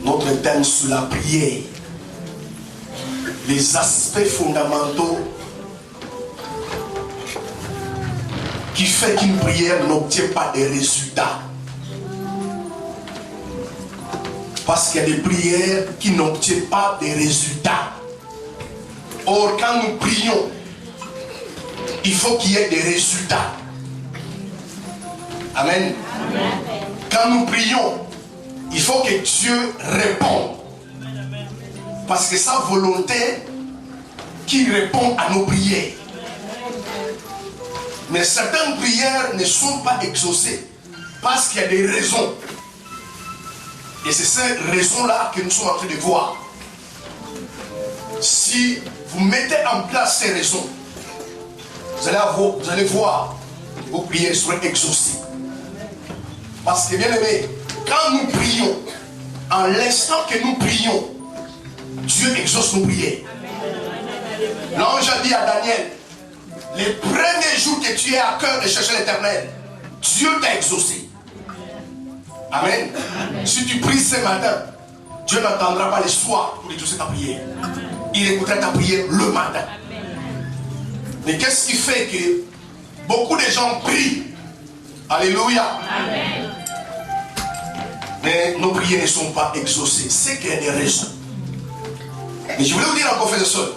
Notre thème sur la prière. Les aspects fondamentaux qui fait qu'une prière n'obtient pas de résultats. Parce qu'il y a des prières qui n'obtiennent pas de résultats. Or, quand nous prions, il faut qu'il y ait des résultats. Amen. Amen. Quand nous prions, il faut que Dieu réponde. Parce que sa volonté qui répond à nos prières. Mais certaines prières ne sont pas exaucées parce qu'il y a des raisons. Et c'est ces raisons-là que nous sommes en train de voir. Si vous mettez en place ces raisons, vous allez voir que vos prières seront exaucées. Parce que bien aimé, quand nous prions, en l'instant que nous prions, Dieu exauce nos prières. L'ange a dit à Daniel, les premiers jours que tu es à cœur de chercher l'Éternel, Dieu t'a exaucé. Amen. Si tu pries ce matin, Dieu n'attendra pas le soir pour exaucer ta prière. Il écoutera ta prière le matin. Mais qu'est-ce qui fait que beaucoup de gens prient? Alléluia. Amen. Mais nos prières ne sont pas exaucées. C'est qu'il y a des raisons. Mais je voulais vous dire encore, frères et sœurs,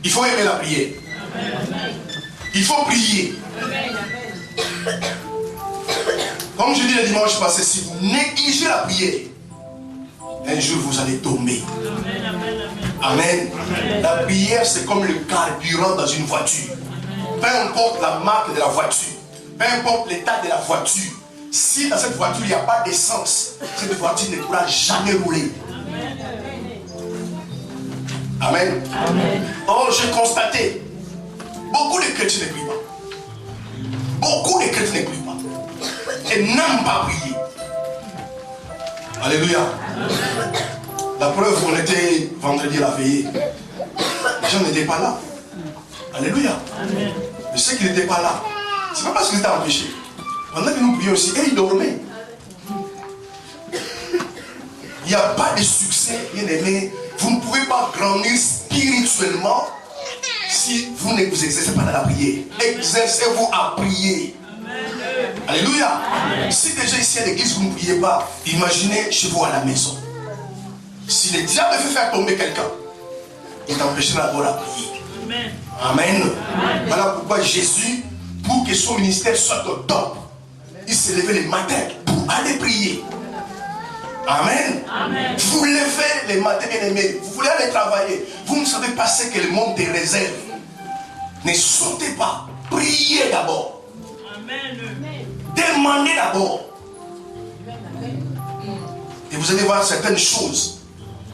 il faut aimer la prière. Il faut prier. Comme je dis le dimanche passé, si vous négligez la prière, un jour vous allez tomber. Amen. La prière, c'est comme le carburant dans une voiture. Peu importe la marque de la voiture, peu importe l'état de la voiture, si dans cette voiture il n'y a pas d'essence, cette voiture ne pourra jamais rouler. Amen. Amen. Or, j'ai constaté, beaucoup de chrétiens ne prient pas. Beaucoup de chrétiens ne prient pas. Et n'aiment pas prier. Alléluia. La preuve, on était vendredi à la veillée. Les gens n'étaient pas là. Alléluia. Amen. Je sais qu'ils n'étaient pas là. C'est pas parce qu'ils étaient empêchés. Pendant que nous prions aussi, et ils dormaient. Il n'y a pas de succès, bien aimé. Vous ne pouvez pas grandir spirituellement si vous ne vous exercez pas dans la prière. Exercez-vous à prier. Amen. Alléluia. Amen. Si déjà ici à l'église vous ne priez pas, imaginez chez vous à la maison. Si le diable veut faire tomber quelqu'un, il t'empêchera d'abord à prier. Amen. Amen. Amen. Voilà pourquoi Jésus, pour que son ministère soit au top, il s'est levé le matin pour aller prier. Amen. Amen. Vous levez les matins, bien aimés, vous voulez aller travailler, vous ne savez pas ce que le monde te réserve. Ne sautez pas, priez d'abord. Amen. Demandez d'abord. Et vous allez voir certaines choses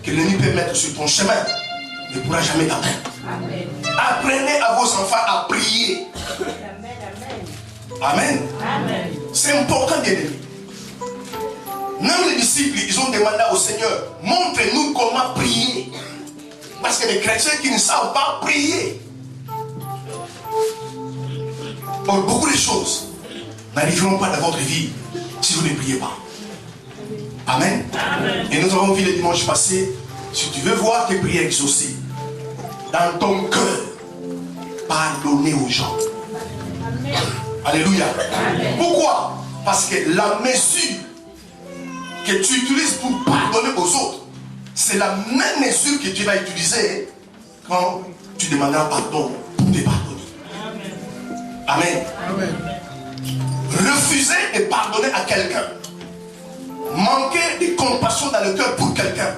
que l'ennemi peut mettre sur ton chemin, ne pourra jamais t'atteindre. Apprenez à vos enfants à prier. Amen. Amen. C'est important, bien aimé. Même les disciples, ils ont demandé au Seigneur, montre-nous comment prier. Parce que les chrétiens qui ne savent pas prier. Or, beaucoup de choses n'arriveront pas dans votre vie si vous ne priez pas. Amen. Amen. Et nous avons vu le dimanche passé, si tu veux voir tes prières exaucées, dans ton cœur, pardonner aux gens. Amen. Alléluia. Amen. Pourquoi? Parce que la mesure que tu utilises pour pardonner aux autres, c'est la même mesure que tu vas utiliser quand tu demanderas pardon pour te pardonner. Amen. Amen. Refuser de pardonner à quelqu'un, manquer de compassion dans le cœur pour quelqu'un,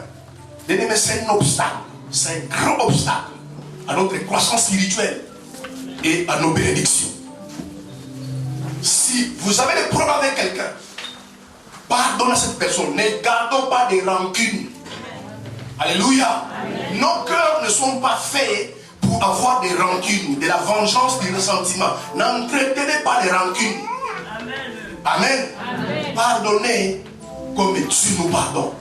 c'est un obstacle, c'est un grand obstacle à notre croissance spirituelle et à nos bénédictions. Si vous avez des problèmes avec quelqu'un, pardonnez à cette personne. Ne gardons pas de rancune. Alléluia. Amen. Nos cœurs ne sont pas faits pour avoir des rancunes, de la vengeance, du ressentiment. N'entretenez pas les rancunes. Amen. Amen. Amen. Pardonnez comme Dieu nous pardonne.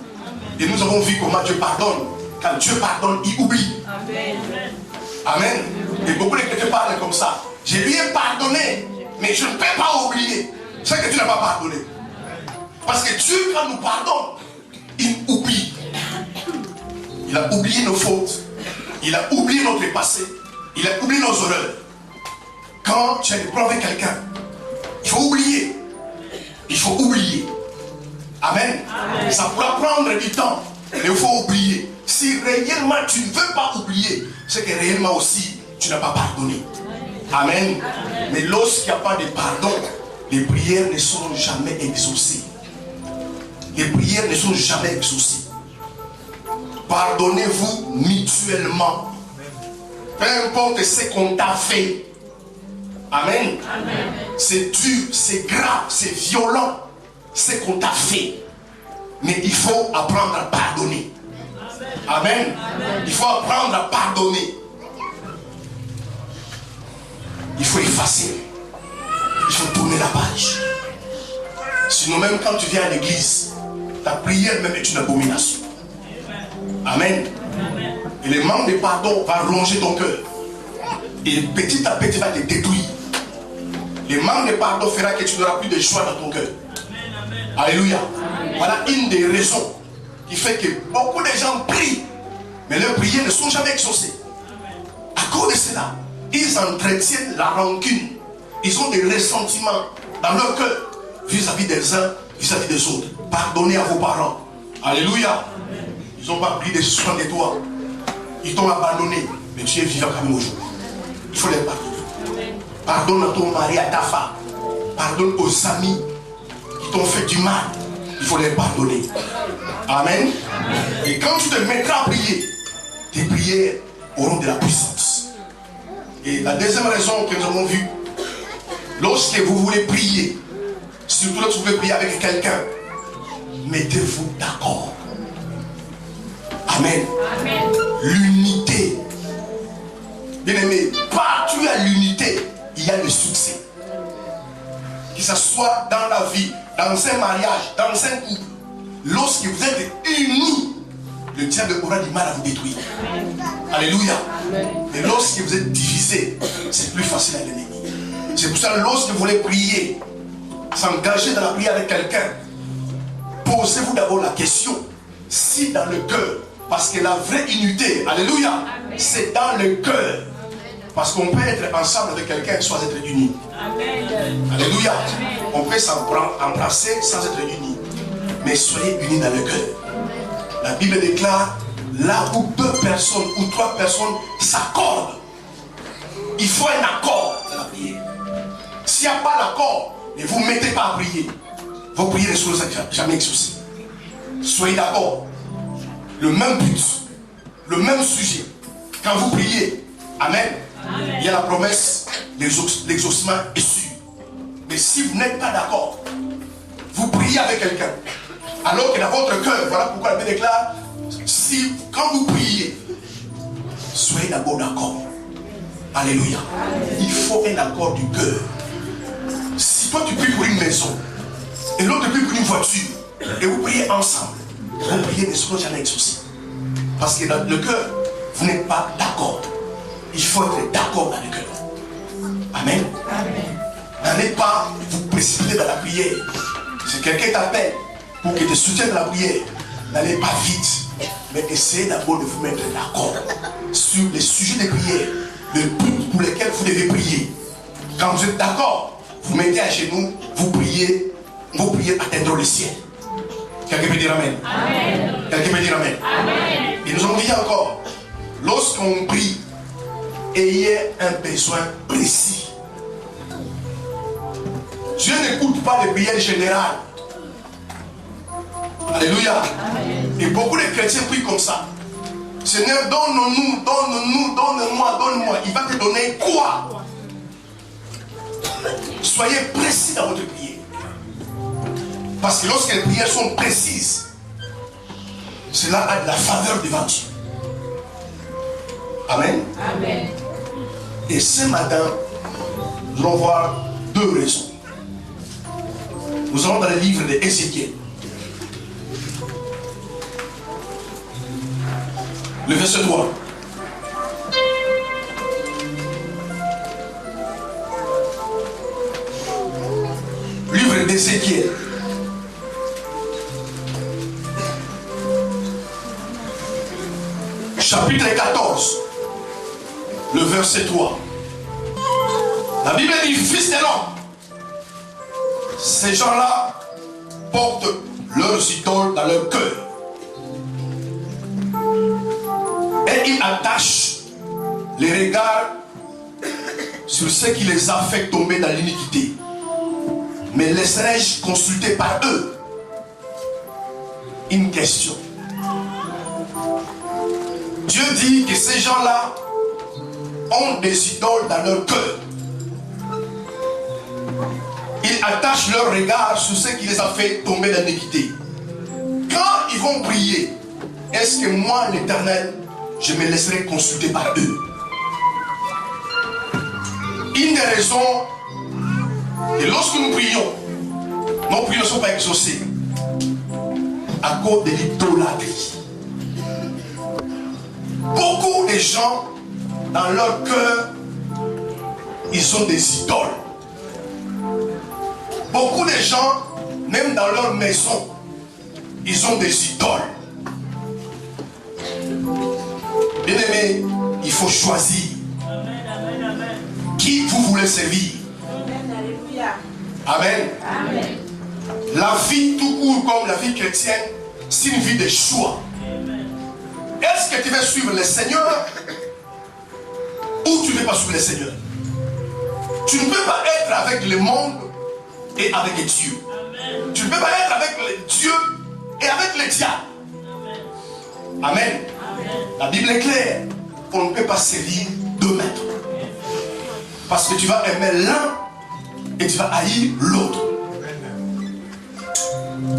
Et nous avons vu comment Dieu pardonne. Quand Dieu pardonne, il oublie. Amen. Amen. Et beaucoup de chrétiens parlent comme ça. Je lui ai pardonné, mais je ne peux pas oublier ce que tu n'as pas pardonné. Parce que Dieu, quand nous pardonne, il oublie. Il a oublié nos fautes. Il a oublié notre passé. Il a oublié nos erreurs. Quand tu as des problèmes avec quelqu'un, il faut oublier. Il faut oublier. Amen. Amen. Ça pourra prendre du temps, mais il faut oublier. Si réellement tu ne veux pas oublier, c'est que réellement aussi tu n'as pas pardonné. Amen. Amen. Mais lorsqu'il n'y a pas de pardon, les prières ne sont jamais exaucées. Les prières ne sont jamais exaucées. Pardonnez-vous mutuellement. Peu importe ce qu'on t'a fait. Amen. Amen. C'est dur, c'est grave, c'est violent ce qu'on t'a fait. Mais il faut apprendre à pardonner. Amen. Amen. Il faut apprendre à pardonner. Il faut effacer. Il faut tourner la page. Sinon même quand tu viens à l'église, ta prière même est une abomination. Amen. Amen. Et le manque de pardon va ronger ton cœur. Et petit à petit va te détruire. Le manque de pardon fera que tu n'auras plus de joie dans ton cœur. Alléluia. Amen. Voilà une des raisons qui fait que beaucoup de gens prient, mais leurs prières ne sont jamais exaucées. À cause de cela, ils entretiennent la rancune. Ils ont des ressentiments dans leur cœur vis-à-vis des uns, vis-à-vis des autres. Pardonnez à vos parents. Alléluia. Ils n'ont pas pris des soins de toi. Ils t'ont abandonné, mais tu es vivant comme aujourd'hui. Il faut les pardonner. Pardonne à ton mari, à ta femme. Pardonne aux amis qui t'ont fait du mal. Il faut les pardonner. Amen. Et quand tu te mettras à prier, tes prières auront de la puissance. Et la deuxième raison que nous avons vue, lorsque vous voulez prier, surtout lorsque vous voulez prier avec quelqu'un, mettez-vous d'accord. Amen. Amen. L'unité. Bien aimé, partout il y a l'unité, il y a le succès. Que ce soit dans la vie, dans un mariage, dans un couple, lorsque vous êtes unis, le diable aura du mal à vous détruire. Amen. Alléluia. Amen. Mais lorsque vous êtes divisés, c'est plus facile à l'ennemi. C'est pour ça que lorsque vous voulez prier, s'engager dans la prière avec quelqu'un, posez-vous d'abord la question, si dans le cœur, parce que la vraie unité, alléluia, c'est dans le cœur. Parce qu'on peut être ensemble avec quelqu'un sans être unis. Alléluia. On peut s'embrasser sans être unis. Mais soyez unis dans le cœur. La Bible déclare, là où 2 personnes ou 3 personnes s'accordent, il faut un accord dans la prière. S'il n'y a pas d'accord, ne vous mettez pas à prier. Vos prières ne seront jamais exaucées. Soyez d'accord. Le même but, le même sujet. Quand vous priez, amen, amen. Il y a la promesse, l'exaucement est sûr. Mais si vous n'êtes pas d'accord, vous priez avec quelqu'un, alors que dans votre cœur, voilà pourquoi la Bible déclare, si quand vous priez, soyez d'abord d'accord. Alléluia. Il faut un accord du cœur. Si toi tu pries pour une maison, et l'autre prie pour une voiture, et vous priez ensemble, vos prières ne seront jamais exaucées. Parce que dans le cœur, vous n'êtes pas d'accord. Il faut être d'accord dans le cœur. Amen. N'allez pas vous précipiter dans la prière. Si quelqu'un t'appelle pour qu'il te soutienne dans la prière, n'allez pas vite. Mais essayez d'abord de vous mettre d'accord sur les sujets de prière, le but pour lequel vous devez prier. Quand vous êtes d'accord, vous mettez à genoux, vous priez, vos prières atteindront le ciel. Quelqu'un peut dire amen. Amen. Quelqu'un peut dire amen. Amen. Et nous avons dit encore, lorsqu'on prie, ayez un besoin précis. Dieu n'écoute pas les prières générales. Alléluia. Amen. Et beaucoup de chrétiens prient comme ça. Seigneur, donne-nous, donne-nous, donne-moi, donne-moi. Il va te donner quoi? Soyez précis dans votre prière. Parce que lorsque les prières sont précises, cela a de la faveur devant Dieu. Amen. Amen. Et ce matin, nous allons voir 2 raisons. Nous allons dans le livre d'Ézéchiel. Le verset 3. Livre d'Ézéchiel. chapitre 14, le verset 3. La Bible dit, fils de l'homme, ces gens-là portent leurs idoles dans leur cœur. Et ils attachent les regards sur ce qui les a fait tomber dans l'iniquité. Mais laisserai-je consulter par eux? Une question. Dieu dit que ces gens-là ont des idoles dans leur cœur. Ils attachent leur regard sur ce qui les a fait tomber dans l'iniquité. Quand ils vont prier, est-ce que moi, l'Éternel, je me laisserai consulter par eux? Une des raisons, et lorsque nous prions, nos prières ne sont pas exaucées à cause de l'idolâtrie. Beaucoup de gens, dans leur cœur, ils ont des idoles. Beaucoup de gens, même dans leur maison, ils ont des idoles. Bien aimé, il faut choisir qui vous voulez servir. Amen. Amen. La vie tout court comme la vie chrétienne, c'est une vie de choix. Est-ce que tu veux suivre le Seigneur ou tu ne veux pas suivre le Seigneur? Tu ne peux pas être avec le monde et avec Dieu. Tu ne peux pas être avec Dieu et avec le diable. Amen. La Bible est claire. On ne peut pas servir deux maîtres. Parce que tu vas aimer l'un et tu vas haïr l'autre.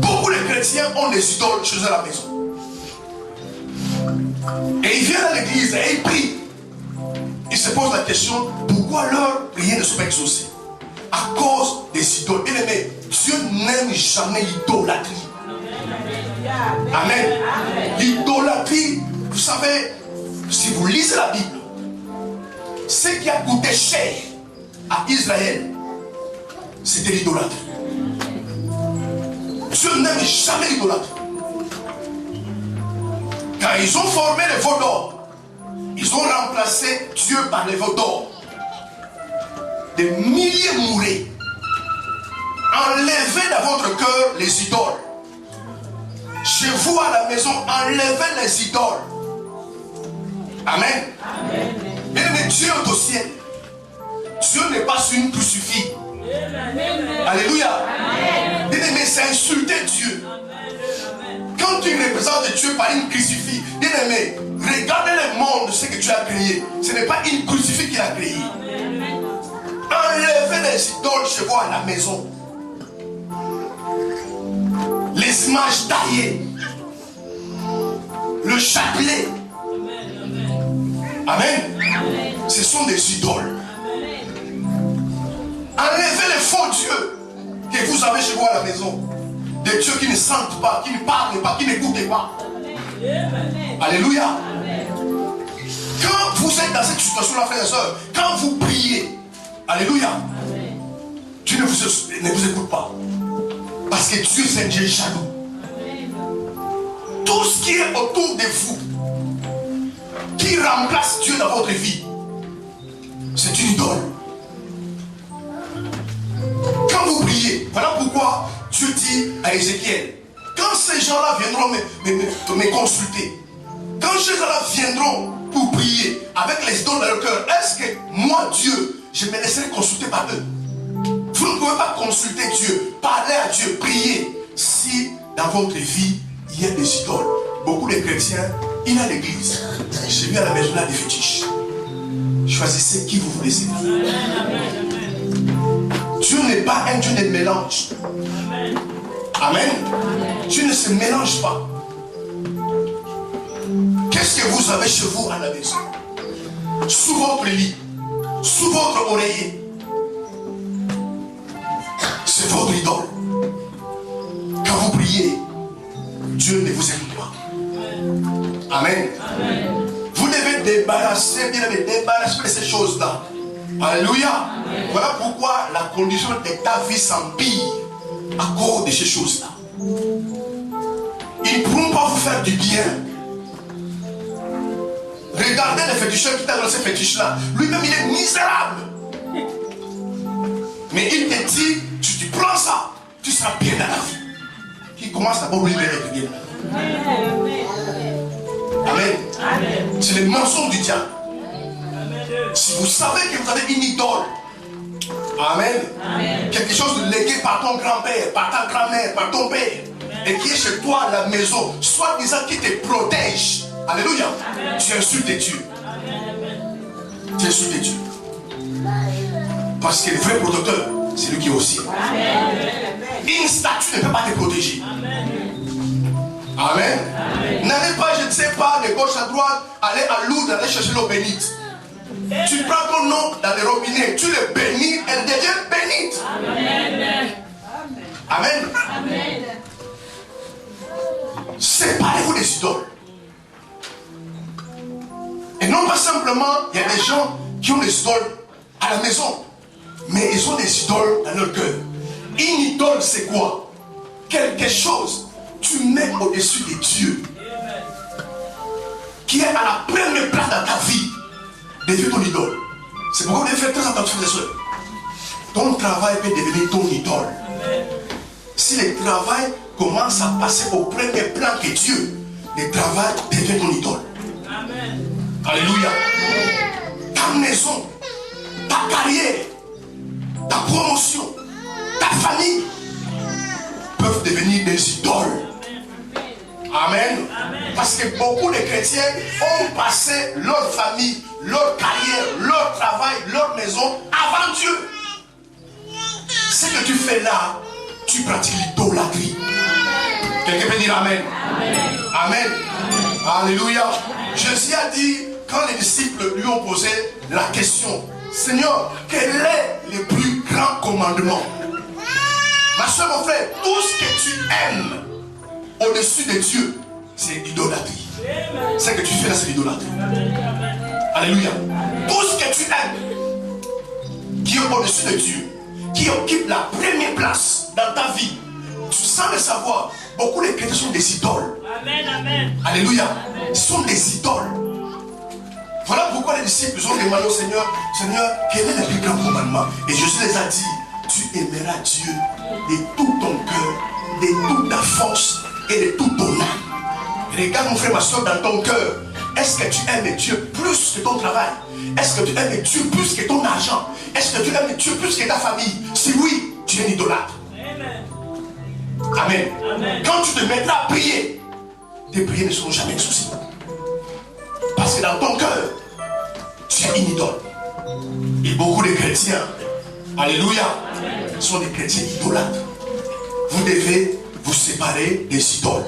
Beaucoup de chrétiens ont des idoles chez eux à la maison. Et ils viennent à l'église et ils prient. Ils se posent la question, pourquoi leurs prières ne sont pas exaucées? À cause des idoles. Bien aimé, Dieu n'aime jamais l'idolâtrie. Amen. L'idolâtrie, vous savez, si vous lisez la Bible, ce qui a coûté cher à Israël, c'était l'idolâtrie. Dieu n'aime jamais l'idolâtrie. Quand ils ont formé les veaux d'or, ils ont remplacé Dieu par les veaux d'or. Des milliers mouraient. Enlevez dans votre cœur les idoles. Chez vous à la maison, enlevez les idoles. Amen. Amen. Mais Dieu est au ciel. Dieu n'est pas sur une crucifix. Alléluia. Bien-aimé, c'est insulter Dieu. Quand tu représentes Dieu par une crucifix, bien-aimé, regardez le monde de ce que Dieu a créé. Ce n'est pas une crucifix qu'il a créé. Enlevez les idoles chez vous à la maison. Les images taillées. Le chapelet. Amen. Ce sont des idoles. Enlevez les faux dieux que vous avez chez vous à la maison. Des dieux qui ne sentent pas, qui ne parlent pas, qui n'écoutent pas. Alléluia. Quand vous êtes dans cette situation-là, frères et sœurs, quand vous priez, alléluia, Dieu ne vous écoute pas. Parce que Dieu, c'est un Dieu jaloux. Tout ce qui est autour de vous, qui remplace Dieu dans votre vie, c'est une idole. Quand vous priez, voilà pourquoi Dieu dit à Ézéchiel, quand ces gens-là viendront me consulter, quand ces gens-là viendront pour prier avec les idoles dans leur cœur, est-ce que moi, Dieu, je me laisserai consulter par eux? Vous ne pouvez pas consulter Dieu, parler à Dieu, prier, si dans votre vie, il y a des idoles. Beaucoup de chrétiens, il y a l'église. J'ai vu à la maison là des fétiches. Choisissez qui vous voulez servir. Dieu n'est pas un Dieu de mélange. Amen. Dieu ne se mélange pas. Qu'est-ce que vous avez chez vous à la maison? Sous votre lit, sous votre oreiller, c'est votre idole. Quand vous priez, Dieu ne vous écoute pas. Amen. Amen. Vous devez débarrasser de ces choses-là. Alléluia. Amen. Voilà pourquoi la condition de ta vie s'empire à cause de ces choses-là. Ils ne pourront pas vous faire du bien. féticheur qui t'a donné ces fétiches-là, lui-même il est misérable. Mais il te dit, tu prends ça, tu seras bien dans la vie. Il commence d'abord lui-même à être bien. Amen. Amen. C'est le mensonge du diable. Si vous savez que vous avez une idole, amen, amen, quelque chose de légué par ton grand-père, par ta grand-mère, par ton père, amen, et qui est chez toi à la maison, soit disant qui te protège, alléluia, amen, tu insultes Dieu. Amen. Tu insultes Dieu. Parce que le vrai protecteur, c'est lui qui est au ciel. Une statue ne peut pas te protéger. Amen. Amen. Amen. N'allez pas, je ne sais pas, de gauche à droite, aller à Lourdes, aller chercher l'eau bénite. Tu prends ton nom dans les robinets, tu le bénis, elle devient bénite. Amen. Amen. Amen. Séparez-vous des idoles. Et non pas simplement, il y a des gens qui ont des idoles à la maison, mais ils ont des idoles dans leur cœur. Une idole, c'est quoi? Quelque chose tu mets au-dessus de Dieu, qui est à la première place dans ta vie, devient ton idole. C'est pourquoi vous devez faire très attention, les soeurs. Ton travail peut devenir ton idole. Si le travail commence à passer au premier plan que Dieu, le travail devient ton idole. Amen. Alléluia. Ta maison, ta carrière, ta promotion, ta famille peuvent devenir des idoles. Amen. Amen. Parce que beaucoup de chrétiens ont passé leur famille, leur carrière, leur travail, leur maison avant Dieu. Ce que tu fais là, tu pratiques l'idolâtrie. Quelqu'un peut dire Amen. Amen. Amen. Amen. Alléluia. Jésus a dit, quand les disciples lui ont posé la question, Seigneur, quel est le plus grand commandement? Ma soeur, mon frère, tout ce que tu aimes au-dessus de Dieu, c'est l'idolâtrie. Ce que tu fais là, c'est l'idolâtrie. Alléluia. Tout ce que tu aimes, qui est au-dessus de Dieu, qui occupe la première place dans ta vie, tu sens le savoir, beaucoup de chrétiens sont des idoles. Amen, amen. Alléluia. Ils sont des idoles. Voilà pourquoi les disciples ont demandé au Seigneur, Seigneur, quel est le plus grand commandement? Et Jésus les a dit, tu aimeras Dieu de tout ton cœur, de toute ta force et de toute ton âme. Regarde mon frère, ma soeur, dans ton cœur. Est-ce que tu aimes Dieu plus que ton travail? Est-ce que tu aimes Dieu plus que ton argent? Est-ce que tu aimes Dieu plus que ta famille? Si oui, tu es un idolâtre. Amen. Amen. Quand tu te mettras à prier, tes prières ne seront jamais un souci. Parce que dans ton cœur, tu es une idole. Et beaucoup de chrétiens, alléluia, sont des chrétiens idolâtres. Vous devez vous séparer des idoles.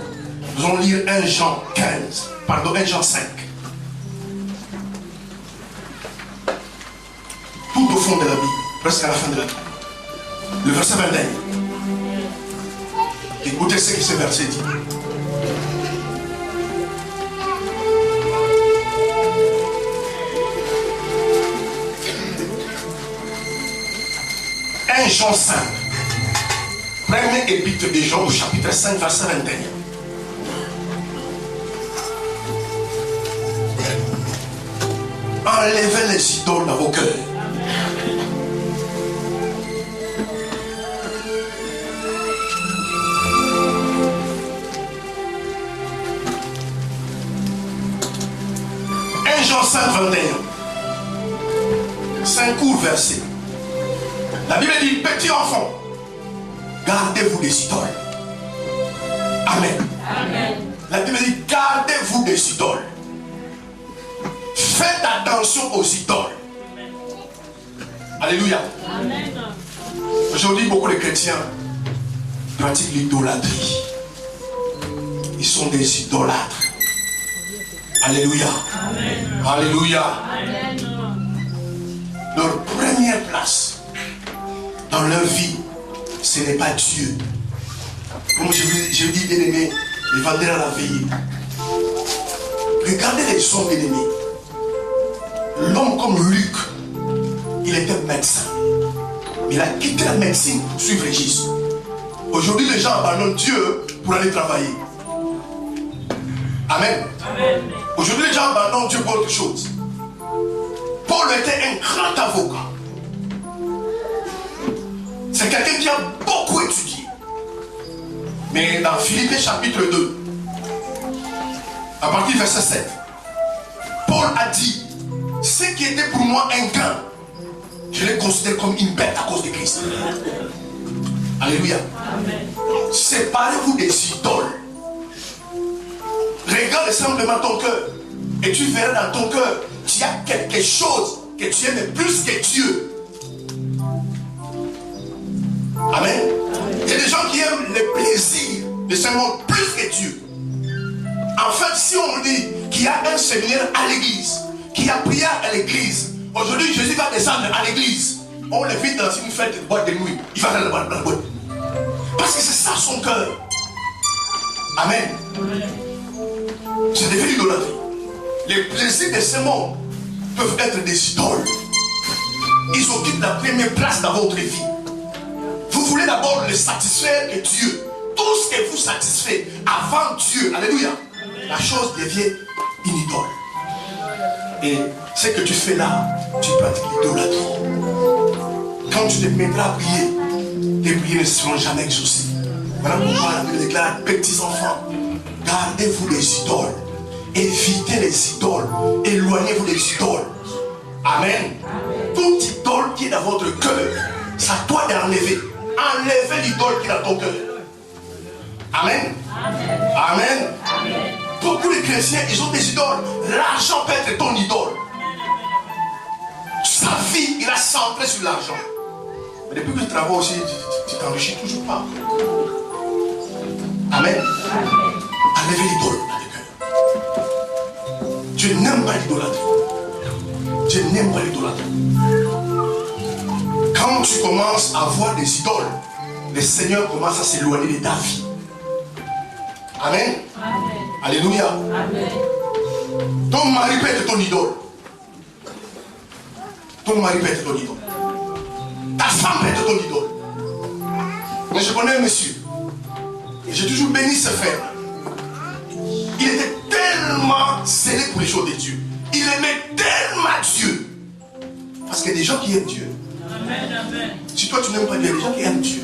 Nous allons lire 1 Jean 5. Tout au fond de la Bible, presque à la fin de la Bible. Le verset 21. Écoutez ce que ce verset dit. Jean 5, premier épître de Jean au chapitre 5, verset 21. Enlevez les idoles dans vos cœurs. Jean 5, 21. C'est un court verset. La Bible dit, petit enfant, gardez-vous des idoles. Amen. Amen. La Bible dit, gardez-vous des idoles. Faites attention aux idoles. Alléluia. Amen. Aujourd'hui, beaucoup de chrétiens pratiquent l'idolâtrie. Ils sont des idolâtres. Alléluia. Amen. Alléluia. Amen. Leur première place dans leur vie, ce n'est pas Dieu. Comme je dis, bien aimé, les vendeurs à la veille. Regardez les hommes bien aimés. L'homme comme Luc, il était médecin. Il a quitté la médecine pour suivre Jésus. Aujourd'hui, les gens abandonnent Dieu pour aller travailler. Amen. Amen. Aujourd'hui, les gens abandonnent Dieu pour autre chose. Paul était un grand avocat. C'est quelqu'un qui a beaucoup étudié. Mais dans Philippiens chapitre 2, à partir du verset 7, Paul a dit, ce qui était pour moi un gain, je les considère comme une bête à cause de Christ. Alléluia. Séparez-vous des idoles. Regarde simplement ton cœur. Et tu verras dans ton cœur, tu as quelque chose que tu aimes plus que Dieu. Amen. Il y a des gens qui aiment le plaisir de ce monde plus que Dieu. En fait, si on dit qu'il y a un séminaire à l'église, qu'il y a prière à l'église, aujourd'hui Jésus va descendre à l'église, on l'invite dans une fête de boîte de nuit, il va dans la boîte. Parce que c'est ça son cœur. Amen. C'est devenu l'idolâtrie. Les plaisirs de ce monde peuvent être des idoles. Ils occupent la première place dans votre vie. Vous voulez d'abord le satisfaire que Dieu. Tout ce que vous satisfait avant Dieu, alléluia, la chose devient une idole. Et ce que tu fais là, tu pratiques l'idolâtrie. Quand tu te mettras à prier, tes prières ne seront jamais exaucées. Voilà pourquoi la Bible déclare, petits enfants, gardez-vous des idoles. Évitez les idoles. Éloignez-vous des idoles. Amen. Toute idole qui est dans votre cœur, c'est à toi d'enlever. Enlevez l'idole qui est dans ton cœur. Amen. Amen. Beaucoup de chrétiens, ils ont des idoles. L'argent peut être ton idole. Sa vie, il a centré sur l'argent. Mais depuis que tu travailles aussi, tu t'enrichis toujours pas. Amen. Enlevez l'idole dans le cœur. Dieu n'aime pas l'idolâtrie. Dieu n'aime pas l'idolâtrie. Quand tu commences à voir des idoles, le Seigneur commence à s'éloigner de ta vie. Amen. Amen. Alléluia. Amen. Ton mari peut être ton idole. Ton mari peut être ton idole. Ta femme peut être ton idole. Mais je connais un monsieur. Et j'ai toujours béni ce frère. Il était tellement zélé pour les choses de Dieu. Il aimait tellement Dieu. Parce qu'il y a des gens qui aiment Dieu. Amen, amen. Si toi tu n'aimes pas Dieu, il y a des gens qui aiment Dieu.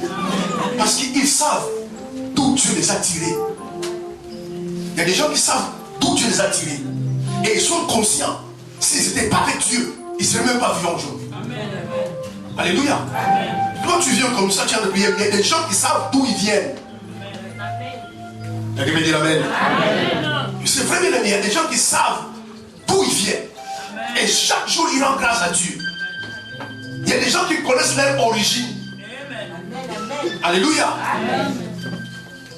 Parce qu'ils savent d'où Dieu les a tirés. Il y a des gens qui savent d'où Dieu les a tirés. Et ils sont conscients. S'ils n'étaient pas avec Dieu, ils ne seraient même pas vivants aujourd'hui. Alléluia. Amen. Quand tu viens comme ça, tu as de prier. Il y a des gens qui savent d'où ils viennent. Quelqu'un me dit amen. C'est vrai, mais il y a des gens qui savent d'où ils viennent. Et chaque jour, ils rendent grâce à Dieu. Il y a des gens qui connaissent leur origine. Amen. Alléluia. Amen.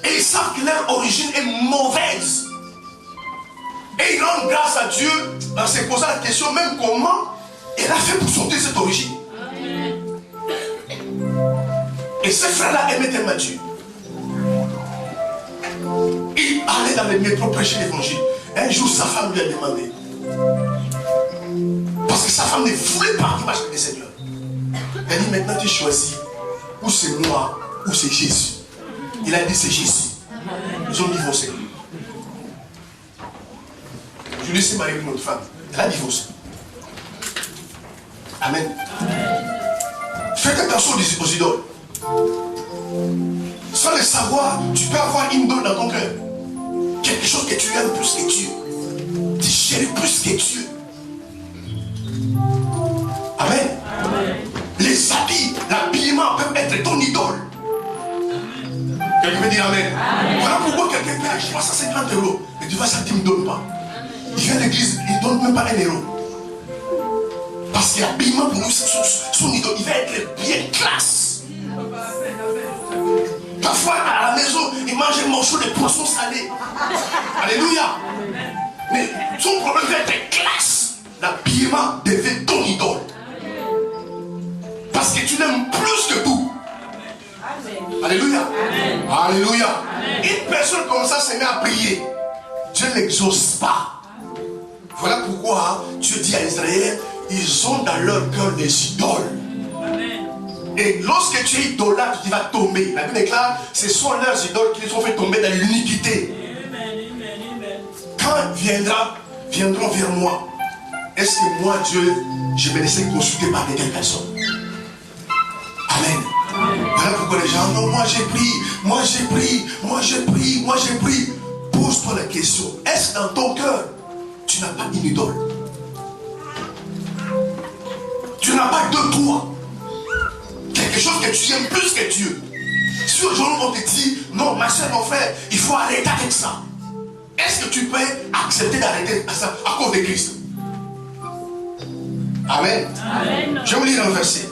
Et ils savent que leur origine est mauvaise. Et ils rendent grâce à Dieu en se posant la question même comment il a fait pour sauter cette origine. Amen. Et ce frère-là aimait tellement Dieu. Il allait dans les métros prêcher l'évangile. Un jour, sa femme lui a demandé. Parce que sa femme ne voulait pas qu'il marche avec le Seigneur. Elle dit, maintenant tu choisis. Ou c'est moi, ou c'est Jésus. Il a dit, c'est Jésus. Ils ont divorcé. Je lui suis marié avec une autre femme. Elle a divorcé. Amen. Faites attention aux idoles. Sans le savoir, tu peux avoir une idole dans ton cœur. Quelque chose que tu aimes plus que Dieu. Tu chéris plus que Dieu. Amen. Amen. Les habits, l'habillement peuvent être ton idole. Quelqu'un me dit amen. Amen. Voilà pourquoi quelqu'un paye 350 €. Et tu vois, ça ne me donne pas. Il vient à l'église, il ne donne même pas 1 €. Parce que l'habillement pour nous, c'est son idole. Il va être bien classe. Parfois, à la maison, il mange un morceau de poisson salé. Alléluia. Mais son problème va être classe. L'habillement devient ton idole. Parce que tu l'aimes plus que tout. Alléluia. Amen. Alléluia. Amen. Une personne comme ça se met à prier. Dieu ne l'exauce pas. Voilà pourquoi Dieu dit à Israël, ils ont dans leur cœur des idoles. Amen. Et lorsque tu es idolâtre, tu vas tomber. La Bible déclare, ce sont leurs idoles qui les ont fait tomber dans l'iniquité. Quand viendront vers moi, est-ce que moi, Dieu, je me laissais consulter par de telles personnes. Amen. Voilà pourquoi les gens, non, moi j'ai pris, moi j'ai pris, moi j'ai pris, moi j'ai pris. Pose-toi la question, est-ce que dans ton cœur, tu n'as pas une idole? Tu n'as pas de toi. Quelque chose que tu aimes plus que Dieu. Si aujourd'hui on te dit, non, ma soeur, mon frère, il faut arrêter avec ça. Est-ce que tu peux accepter d'arrêter ça à cause de Christ? Amen. Amen. Je vais vous lire un verset.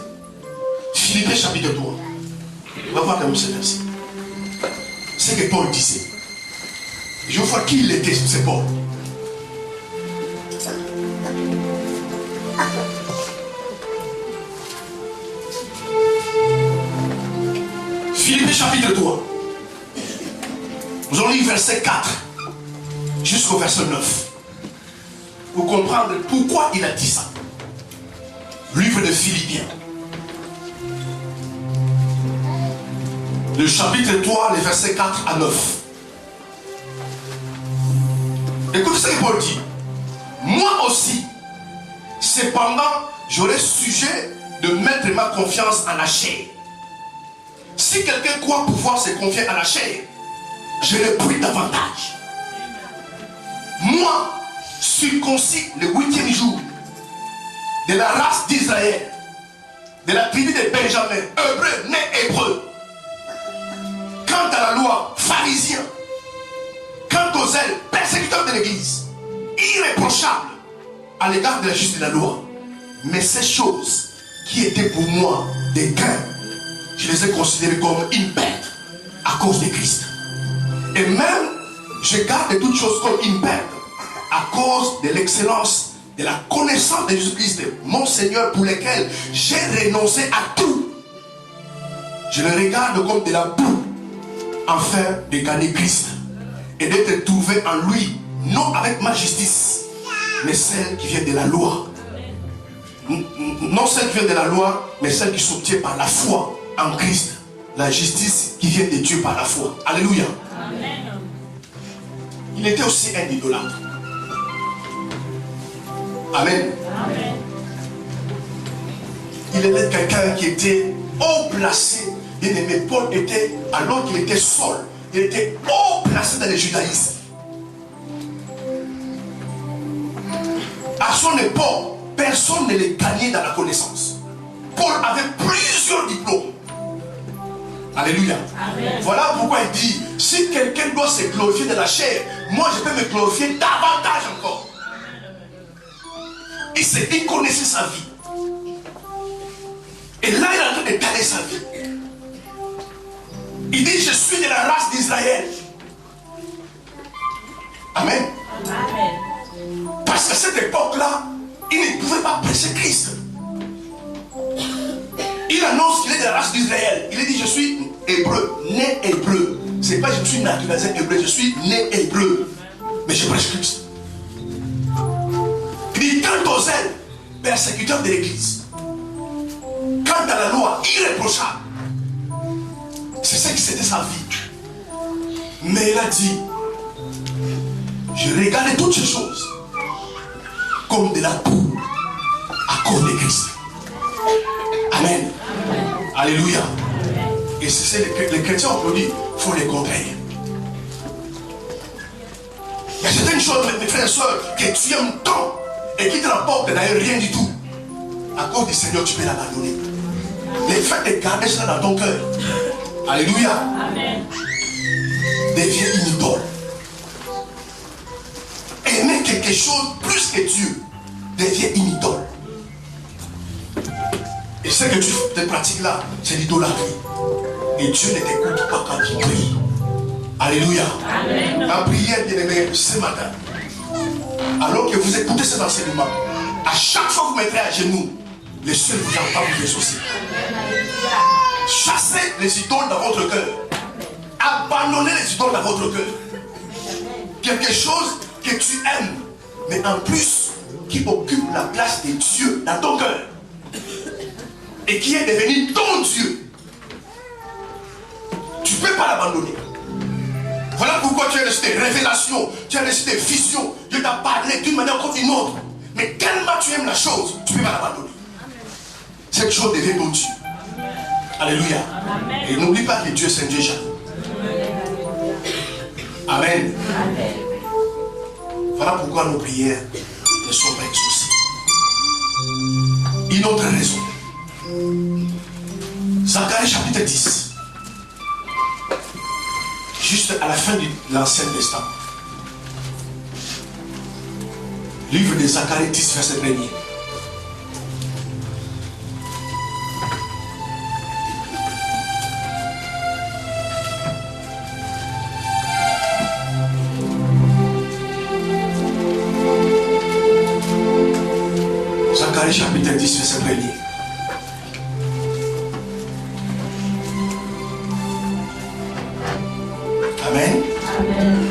Philippiens chapitre 3. On va voir quand même ce verset. C'est que Paul disait. Je vois qui il était, c'est Paul. Philippiens chapitre 3. Nous allons lire verset 4 jusqu'au verset 9. Pour comprendre pourquoi il a dit ça. Livre de Philippiens. Le chapitre 3, les versets 4 à 9. Écoute ce que Paul dit. Moi aussi, cependant, j'aurai sujet de mettre ma confiance en la chair. Si quelqu'un croit pouvoir se confier à la chair, je le prie davantage. Moi, circoncis le 8e jour, de la race d'Israël, de la tribu de Benjamin, hébreu, né hébreu. Quant à la loi, pharisien. Quant aux ailes, persécuteurs de l'église, irréprochable à l'égard de la justice de la loi. Mais ces choses qui étaient pour moi des gains, je les ai considérées comme une perte à cause de Christ. Et même, je garde toutes choses comme une perte à cause de l'excellence de la connaissance de Jésus-Christ, mon Seigneur, pour lequel j'ai renoncé à tout. Je le regarde comme de la boue, afin de gagner Christ et d'être trouvé en lui, non avec ma justice, mais celle qui vient de la loi. Non celle qui vient de la loi, mais celle qui s'obtient par la foi en Christ. La justice qui vient de Dieu par la foi. Alléluia. Amen. Il était aussi un idolâtre. Amen. Amen. Il était quelqu'un qui était haut placé. Bien aimé, Paul était, alors qu'il était seul, il était haut placé dans le judaïsme. À son époque, personne ne les gagnait dans la connaissance. Paul avait plusieurs diplômes. Alléluia. Amen. Voilà pourquoi il dit, si quelqu'un doit se glorifier de la chair, moi je peux me glorifier davantage encore. Il connaissait sa vie. Et là, il est en train de caler sa vie. Il dit, je suis de la race d'Israël. Amen. Amen. Parce qu'à cette époque-là, il ne pouvait pas prêcher Christ. Il annonce qu'il est de la race d'Israël. Il dit, je suis hébreu, né hébreu. Ce n'est pas je suis naturalisé hébreu, je suis né hébreu. Mais je prêche Christ. Il dit, quant aux ailes, persécuteurs de l'église. Quant à la loi, irréprochable. C'est ça qui c'était sa vie. Mais il a dit, je regarde toutes ces choses comme de la boue à cause de Christ. Amen. Amen. Alléluia. Amen. Et c'est les chrétiens aujourd'hui font les contraires. Il y a certaines choses, mes frères et soeurs, que tu aimes tant et qui te rapportent d'ailleurs rien du tout. À cause du Seigneur, tu peux l'abandonner. Mais le fait de garder cela dans ton cœur, alléluia, amen, devient une idole. Aimer quelque chose plus que Dieu devient une idole. Et ce que tu te pratiques là, c'est l'idolâtrie. Et Dieu ne t'écoute pas quand tu pries. Alléluia. Amen. La prière, bien aimé, ce matin, alors que vous écoutez cet enseignement, à chaque fois que vous mettrez à genoux, le ciel vous entend vous exaucer. Chassez les idoles dans votre cœur. Abandonnez les idoles dans votre cœur. Quelque chose que tu aimes, mais en plus qui occupe la place de Dieu dans ton cœur. Et qui est devenu ton Dieu. Tu ne peux pas l'abandonner. Voilà pourquoi tu as reçu des révélations, tu as reçu des visions. Dieu t'a parlé d'une manière comme d'une autre. Mais tellement tu aimes la chose, tu ne peux pas l'abandonner. Cette chose devient ton Dieu. Alléluia. Et n'oublie pas que Dieu c'est un Dieu jaloux. Amen. Voilà pourquoi nos prières ne sont pas exaucées. Une autre raison. Zacharie chapitre 10. Juste à la fin de l'Ancien Testament. Livre de Zacharie 10, verset 1er. Zacharie chapitre 10, verset 1er. Amen. Amen.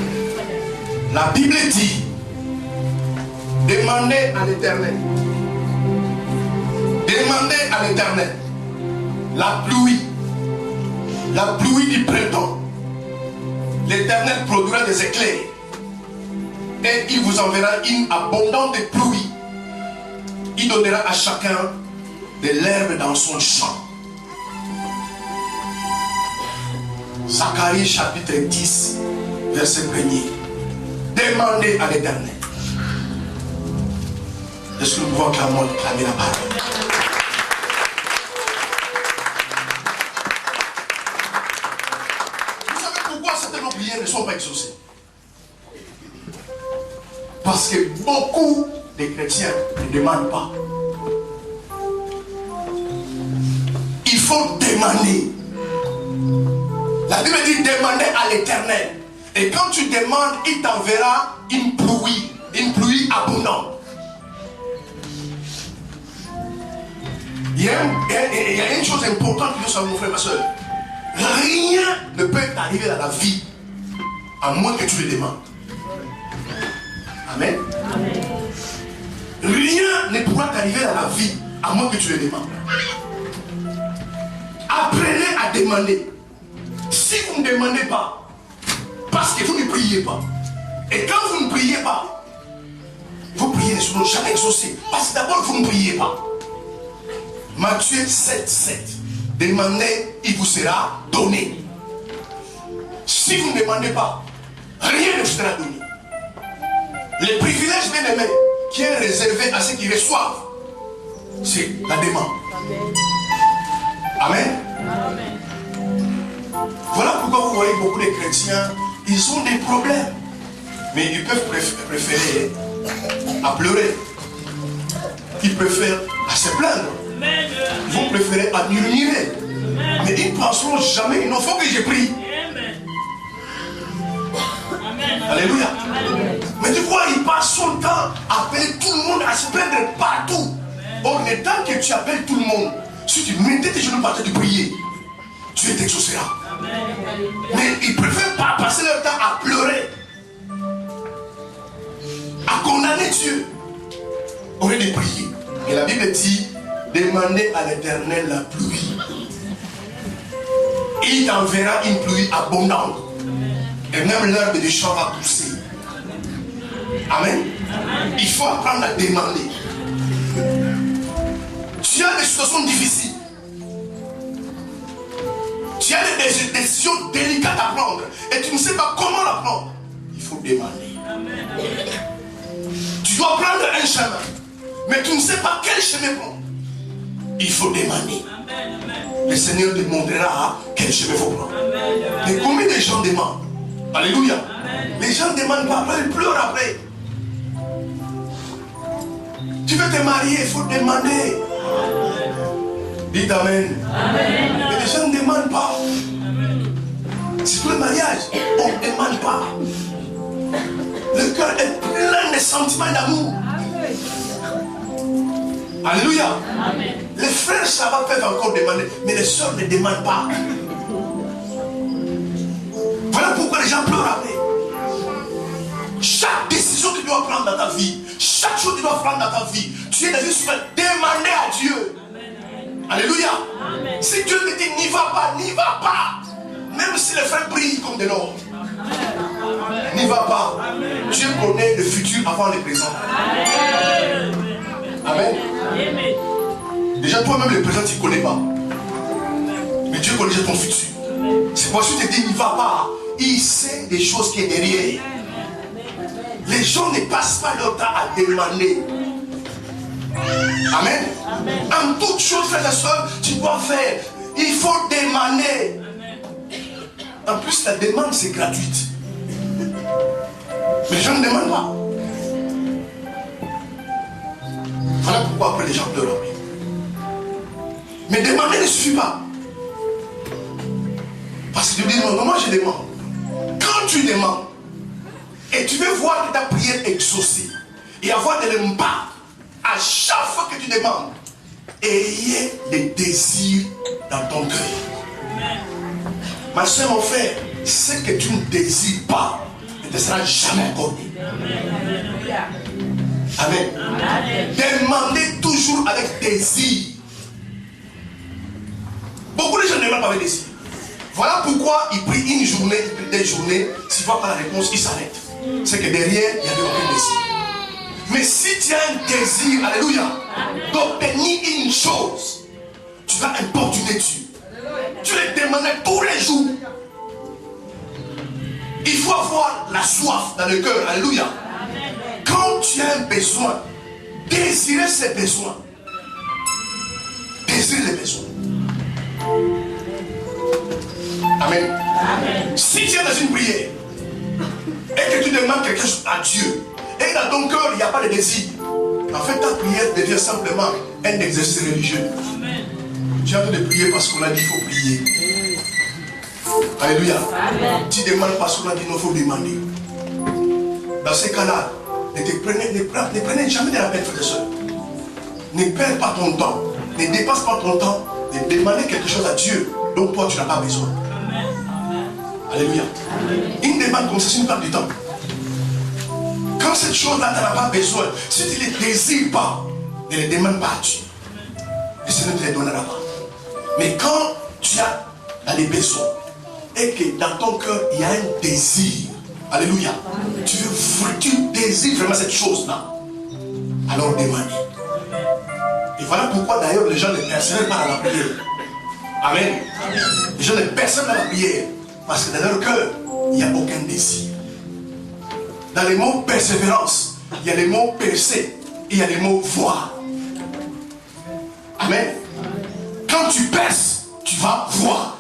La Bible dit, demandez à l'Éternel. Demandez à l'Éternel la pluie du printemps. L'Éternel produira des éclairs et il vous enverra une abondante pluie. Il donnera à chacun de l'herbe dans son champ. Zacharie chapitre 10, verset 1er. Demandez à l'Éternel. Est-ce que nous pouvons clamer la parole? Vous savez pourquoi certaines prières ne sont pas exaucées? Parce que beaucoup de chrétiens ne demandent pas. Il faut demander. La Bible dit demander à l'Éternel. Et quand tu demandes, il t'enverra une pluie abondante. Il y a une chose importante que nous savons, mon frère, ma soeur. Rien ne peut t'arriver dans la vie à moins que tu le demandes. Amen. Amen. Rien ne pourra t'arriver dans la vie à moins que tu le demandes. Apprenez à demander. Si vous ne demandez pas, parce que vous ne priez pas, et quand vous ne priez pas, vos prières ne seront jamais exaucées. Parce que d'abord, vous ne priez pas. Matthieu 7, 7. Demandez, il vous sera donné. Si vous ne demandez pas, rien ne vous sera donné. Les privilèges bien aimés qui est réservé à ceux qui reçoivent, c'est la demande. Amen. Amen. Voilà pourquoi vous voyez beaucoup de chrétiens, ils ont des problèmes. Mais ils peuvent préférer à pleurer. Ils préfèrent à se plaindre. Ils vont préférer à murmurer. Mais ils ne penseront jamais, il faut que je prie. Alléluia. Mais tu vois, il passe son temps à appeler tout le monde, à se plaindre partout. Or, le temps que tu appelles tout le monde, si tu mettais tes genoux par terre de prier, tu t'exauceras. Mais ils préfèrent pas passer leur temps à pleurer, à condamner Dieu, au lieu de prier. Et la Bible dit, demandez à l'Éternel la pluie. Il t'enverra une pluie abondante. Et même l'herbe du champ va pousser. Amen. Il faut apprendre à demander. Tu as des situations difficiles. Tu as des décisions délicates à prendre. Et tu ne sais pas comment la prendre. Il faut demander. Tu dois prendre un chemin. Mais tu ne sais pas quel chemin prendre. Il faut demander. Le Seigneur te montrera quel chemin il faut prendre. Mais combien de gens demandent? Alléluia. Amen. Les gens ne demandent pas, après ils pleurent après. Tu veux te marier, il faut demander. Dites Amen. Amen. Mais les gens ne demandent pas. C'est pour le mariage, on ne demande pas. Le cœur est plein de sentiments d'amour. Alléluia. Amen. Les frères savants peuvent encore demander, mais les soeurs ne demandent pas. Voilà pourquoi les gens pleurent après. Chaque décision que tu dois prendre dans ta vie, chaque chose que tu dois prendre dans ta vie, tu es dans une situation de demander à Dieu. Amen. Alléluia. Amen. Si Dieu te dit n'y va pas, n'y va pas. Même si les frères brillent comme de l'or. N'y va pas. Amen. Dieu connaît le futur avant le présent. Amen. Amen. Déjà toi-même le présent tu ne connais pas. Mais Dieu connaît déjà ton futur. C'est pour ça que je te dis, il ne va pas. Il sait des choses qui sont derrière. Les gens ne passent pas leur temps à demander. Amen. En toute chose, frères et sœurs, tu dois faire. Il faut demander. En plus, la demande, c'est gratuite. Mais les gens ne demandent pas. Voilà pourquoi après les gens pleurent. Mais demander ne suffit pas. Parce que tu dis, non, moi je demande. Quand tu demandes, et tu veux voir ta prière exaucée, et avoir de l'impact, à chaque fois que tu demandes, ayez des désirs dans ton cœur. Ma soeur, mon frère, ce que tu ne désires pas, ne te sera jamais accordé. Amen. Demandez toujours avec désir. Beaucoup de gens ne demandent pas avec désir. Voilà pourquoi ils prient une journée, ils prient des journées. S'ils ne voient pas la réponse, ils s'arrêtent. C'est que derrière, il n'y avait aucun désir. Mais si tu as un désir, alléluia, d'obtenir une chose, tu vas importuner Dieu. Tu les demandes tous les jours. Il faut avoir la soif dans le cœur, alléluia. Quand tu as un besoin, désirer ses besoins. Désire les besoins. Amen. Si tu es dans une prière et que tu demandes quelque chose à Dieu et dans ton cœur il n'y a pas de désir, en fait ta prière devient simplement un exercice religieux. Tu es en train de prier parce qu'on a dit qu'il faut prier. Alléluia. Tu demandes parce qu'on a dit qu'il faut demander. Dans ces cas-là, ne prenez jamais de la peine, frères et sœurs. Ne perds pas ton temps. Ne dépasse pas ton temps de demander quelque chose à Dieu dont toi tu n'as pas besoin. Alléluia. Une demande comme ça, c'est une perte du temps. Quand cette chose-là, tu n'en as pas besoin, si tu ne les désires pas, ne les demande pas à Dieu. Le Seigneur te les donnera pas. Mais quand tu as des besoins et que dans ton cœur, il y a un désir, alléluia, tu désires vraiment cette chose-là, alors demande. Et voilà pourquoi d'ailleurs les gens ne persévèrent pas dans la prière. Amen. Les gens ne persévèrent pas dans la prière. Parce que dans leur cœur, il n'y a aucun désir. Dans les mots persévérance, il y a les mots percer et il y a les mots voir. Amen. Quand tu perces, tu vas voir.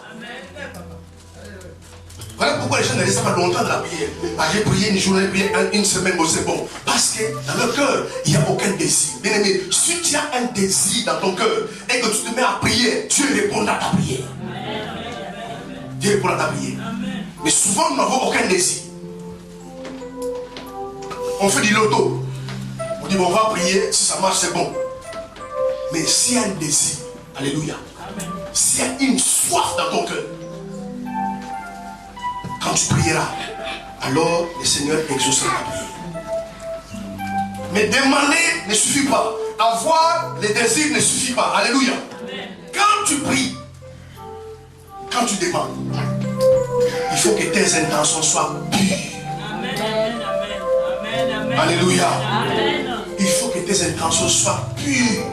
Voilà pourquoi les gens ne restent pas longtemps dans la prière. Ah, j'ai prié une journée, une semaine, bon, c'est bon. Parce que dans leur cœur, il n'y a aucun désir. Bien aimé, si tu as un désir dans ton cœur et que tu te mets à prier, Dieu répondra à ta prière. Dieu répond à ta prière. Mais souvent, nous n'avons aucun désir. On fait du loto. On dit, bon, on va prier, si ça marche, c'est bon. Mais s'il y a un désir, alléluia, s'il y a une soif dans ton cœur, quand tu prieras, alors le Seigneur exaucera ta prière. Mais demander ne suffit pas. Avoir les désirs ne suffit pas. Alléluia. Quand tu pries, quand tu demandes, il faut que tes intentions soient pures. Alléluia. Il faut que tes intentions soient pures.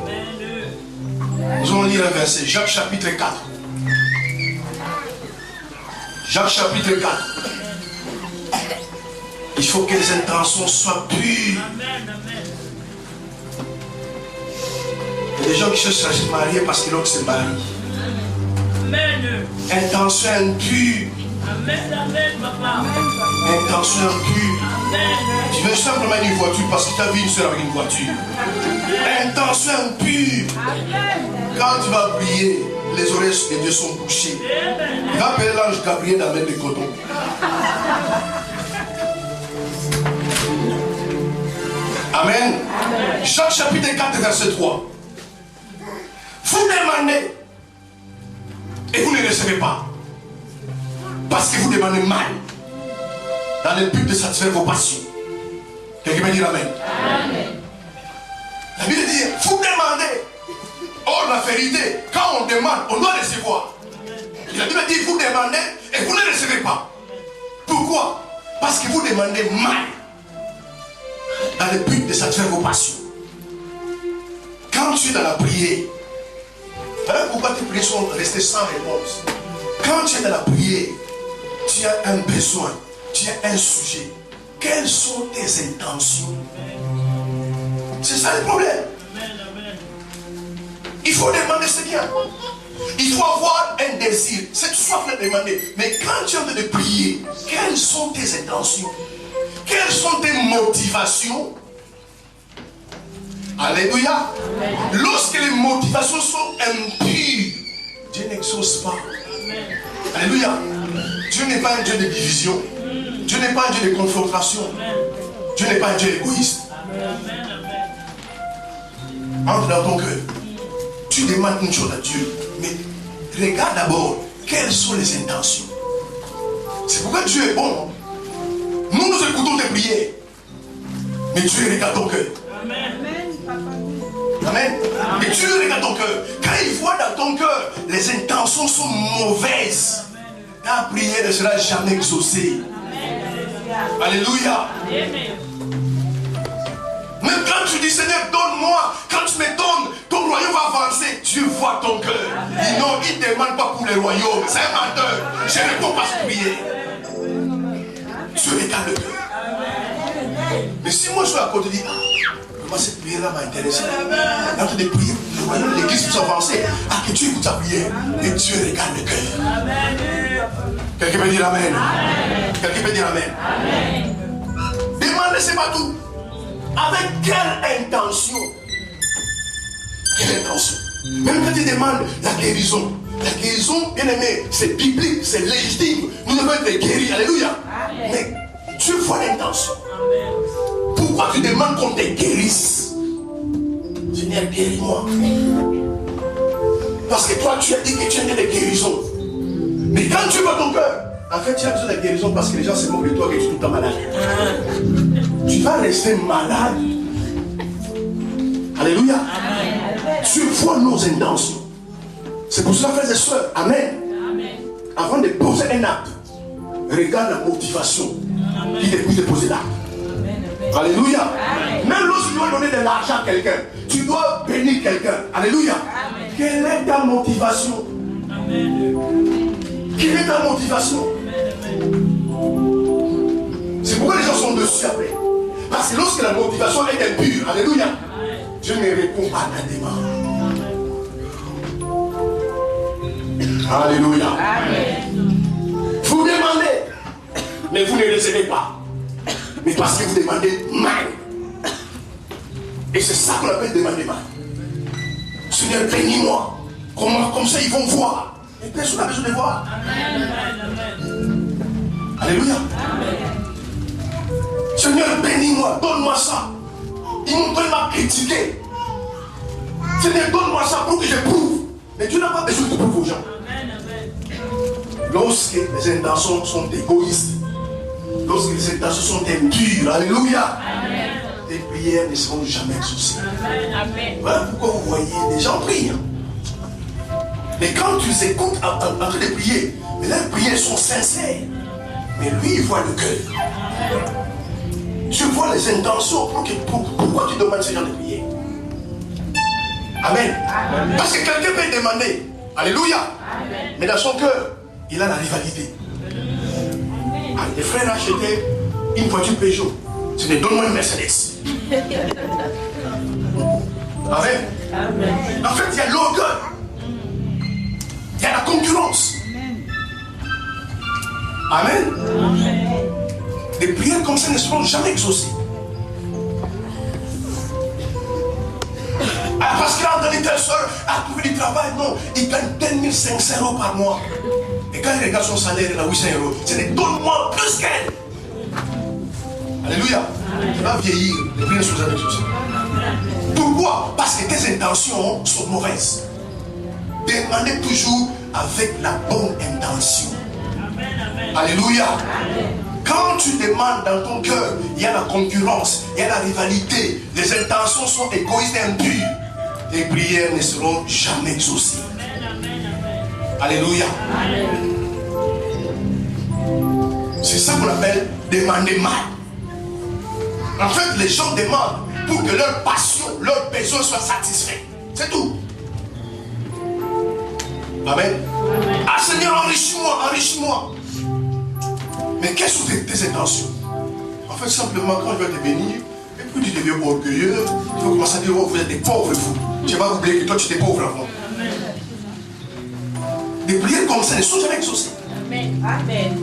Nous allons lire un verset. Jacques chapitre 4. Jacques chapitre 4. Il faut que les intentions soient pures. Il y a des gens qui cherchent à se marier parce que l'autre se marie. Intention impure. Intention impure. Tu veux simplement une voiture parce que tu as vu une soeur avec une voiture. Intention impure. Quand tu vas prier, les oreilles des dieux sont bouchées. Il va appeler l'ange Gabriel d'amener le coton. Amen. Jacques chapitre 4 verset 3. Vous demandez et vous ne recevez pas. Parce que vous demandez mal. Dans le but de satisfaire vos passions. Quelqu'un peut dire Amen. Amen. La Bible dit, vous demandez. Or la vérité, quand on demande, on doit recevoir. Et la Bible dit, vous demandez et vous ne recevez pas. Pourquoi? Parce que vous demandez mal. Dans le but de satisfaire vos passions. tu es dans la prière, voilà pourquoi tes prières sont restées sans réponse. Quand tu es dans la prière, tu as un besoin, tu as un sujet. Quelles sont tes intentions? C'est ça le problème. Il faut demander, c'est bien. Il faut avoir un désir. Cette soif de demander. Mais quand tu es en train de prier, quelles sont tes intentions? Quelles sont tes motivations? Alléluia. Amen. Lorsque les motivations sont impures, Dieu n'exauce pas. Amen. Alléluia. Amen. Dieu n'est pas un Dieu de division. Dieu n'est pas un Dieu de confrontation. Amen. Dieu n'est pas un Dieu égoïste. Amen. Entre dans ton cœur. Tu demandes une chose à Dieu. Mais regarde d'abord quelles sont les intentions. C'est pourquoi Dieu est bon. Nous écoutons tes prières. Mais Dieu regarde ton cœur. Amen. Amen. Et Dieu regarde ton cœur. Quand il voit dans ton cœur, les intentions sont mauvaises. Ta prière ne sera jamais exaucée. Amen. Alléluia. Amen. Même quand tu dis Seigneur, donne-moi, quand tu me donnes, ton royaume va avancer. Dieu voit ton cœur. Et non, il ne demande pas pour le royaume. C'est un menteur. Je ne réponds pas à cette prière. Dieu regarde le cœur. Mais si moi je suis à côté, je dis, moi cette prière-là m'a intéressé. Quand tu es prié, le royaume de l'église peut avancer. Ah, que tu écoutes ta prière. Et Dieu regarde le cœur. Quelqu'un peut dire Amen. Quelqu'un peut dire Amen. Demandez, c'est pas tout. Avec quelle intention? Quelle intention? Même quand tu demandes la guérison, bien aimé, c'est biblique, c'est légitime. Nous devons être guéris. Alléluia. Amen. Mais tu vois l'intention. Pourquoi tu demandes qu'on te guérisse? Seigneur, guéris-moi. Parce que toi, tu as dit que tu as de guérison. Mais quand tu vois ton cœur, en fait, tu as besoin de guérison parce que les gens se moquent de toi que tu es tout le temps malade. Tu vas rester malade. Alléluia. Amen. Tu vois nos intentions. C'est pour cela, frères et sœurs, Amen. Amen. Avant de poser un acte, regarde la motivation qui te pousse de poser l'acte. Alléluia. Amen. Même lorsque tu dois donner de l'argent à quelqu'un, tu dois bénir quelqu'un. Alléluia. Amen. Quelle est ta motivation? Amen. Quelle est ta motivation? C'est pourquoi les gens sont dessus après. Parce que lorsque la motivation est impure, alléluia, Dieu ne répond pas à ta demande. Alléluia. Vous demandez, mais vous ne recevez pas. Mais parce que vous demandez mal. Et c'est ça qu'on appelle demander mal. Seigneur, bénis-moi. Comme ça, ils vont voir. Et personne n'a besoin de voir. Alléluia. Seigneur, bénis-moi, donne-moi ça. Ils m'ont critiqué. Seigneur, donne-moi ça pour que je prouve. Mais Dieu n'a pas besoin de prouver aux gens. Lorsque les intentions sont égoïstes, lorsque les intentions sont impures, alléluia, les prières ne seront jamais exaucées. Voilà pourquoi vous voyez les gens prient. Mais quand tu les écoutes en train de prier, mais leurs prières sont sincères. Mais lui, il voit le cœur. Tu vois les intentions. Pourquoi tu demandes ce genre de prière? Amen. Amen. Parce que quelqu'un peut demander. Alléluia. Amen. Mais dans son cœur, il a la rivalité. Ah, les frères achetaient une voiture Peugeot. Tu ne donnes-moi une Mercedes. Amen. Amen. En fait, il y a l'orgueil. Il y a la concurrence. Amen. Amen. Des prières comme ça ne seront jamais exaucées. Ah, parce qu'il a entendu telle soeur a trouvé du travail. Non, il gagne 10 500 € par mois. Et quand il regarde son salaire, il a 800 €. C'est donne-moi plus qu'elle. Alléluia. Tu vas vieillir. Les prières ne seront jamais exaucées. Pourquoi? Parce que tes intentions sont mauvaises. Demandez toujours avec la bonne intention. Alléluia. Quand tu demandes dans ton cœur, il y a la concurrence, il y a la rivalité, les intentions sont égoïstes et impures. Les prières ne seront jamais exaucées. Alléluia. C'est ça qu'on appelle demander mal. En fait, les gens demandent pour que leur passion, leurs besoins soient satisfaits. C'est tout. Amen. Ah Seigneur, enrichis-moi, enrichis-moi. Mais quelles sont tes intentions? En fait, simplement, quand je vais te bénir, et puis tu deviens orgueilleux, tu vas commencer à dire, oh, vous êtes des pauvres, vous. Tu vas oublier que toi, tu étais pauvre avant. Des prières comme ça ne sont jamais exaucées. Amen. Amen.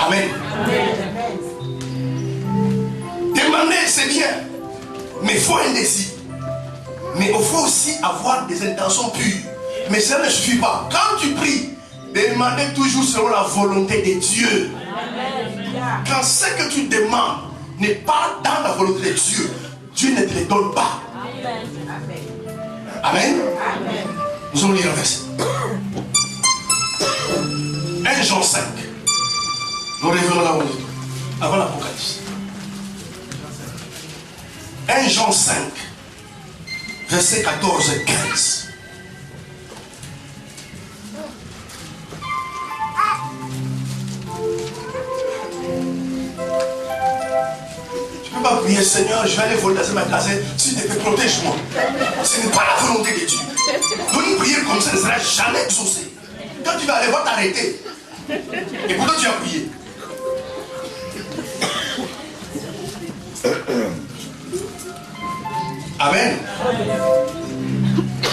Amen. Amen. Demander, c'est bien, mais il faut un désir. Mais il faut aussi avoir des intentions pures. Mais ça ne suffit pas. Quand tu pries, demandez toujours selon la volonté de Dieu. Amen. Quand ce que tu demandes n'est pas dans la volonté de Dieu, Dieu ne te le donne pas. Amen. Amen. Amen. Nous allons lire un verset. 1 Jean 5. Nous revenons là où on est. Avant l'Apocalypse. 1 Jean 5. Verset 14 et 15. Tu ne peux pas prier, Seigneur, je vais aller voler dans ma casette. S'il te plaît, protège-moi. Ce n'est pas la volonté de Dieu. Donc une prière comme ça ne sera jamais exaucée. Quand tu vas aller voir, t'arrêter. Et pourtant tu as prié. Amen.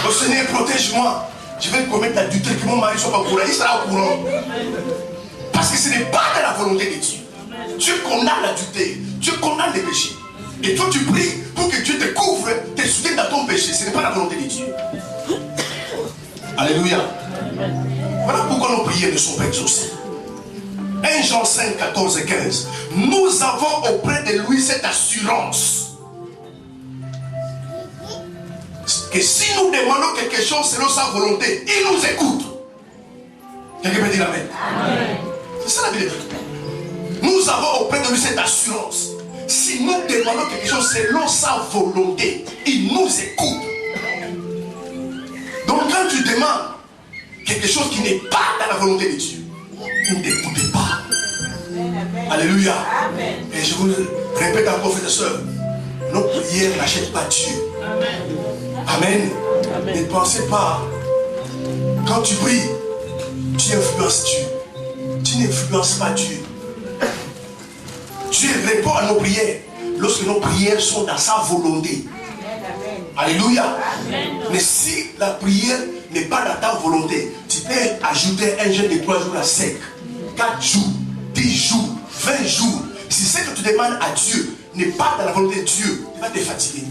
Oh Seigneur, protège-moi. Je vais commettre l'adultère, que mon mari ne soit pas au courant. Il sera au courant. Parce que ce n'est pas de la volonté de Dieu. Dieu condamne l'adultère. Dieu condamne les péchés. Et toi tu pries pour que Dieu te couvre, te soutienne dans ton péché. Ce n'est pas la volonté de Dieu. Alléluia. Voilà pourquoi nos prières ne sont pas exaucées. 1 Jean 5, 14 et 15. Nous avons auprès de lui cette assurance que si nous demandons quelque chose selon sa volonté, il nous écoute. Quelqu'un peut dire amen. Amen. C'est ça la Bible. Nous avons auprès de lui cette assurance. Si nous demandons quelque chose selon sa volonté, il nous écoute. Donc quand tu demandes quelque chose qui n'est pas dans la volonté de Dieu, il ne t'écoute pas. Amen. Alléluia. Amen. Et je vous le répète encore, frères et sœurs, nos prières n'achètent pas Dieu. Amen. Amen. Ne pensez pas, quand tu pries, tu influences Dieu. Tu n'influences pas Dieu. Dieu répond à nos prières lorsque nos prières sont dans sa volonté. Amen. Alléluia. Amen. Mais si la prière n'est pas dans ta volonté, tu peux ajouter un jeûne de 3 jours à 5, 4 jours, 10 jours, 20 jours. Si ce que tu demandes à Dieu n'est pas dans la volonté de Dieu, tu vas te fatiguer.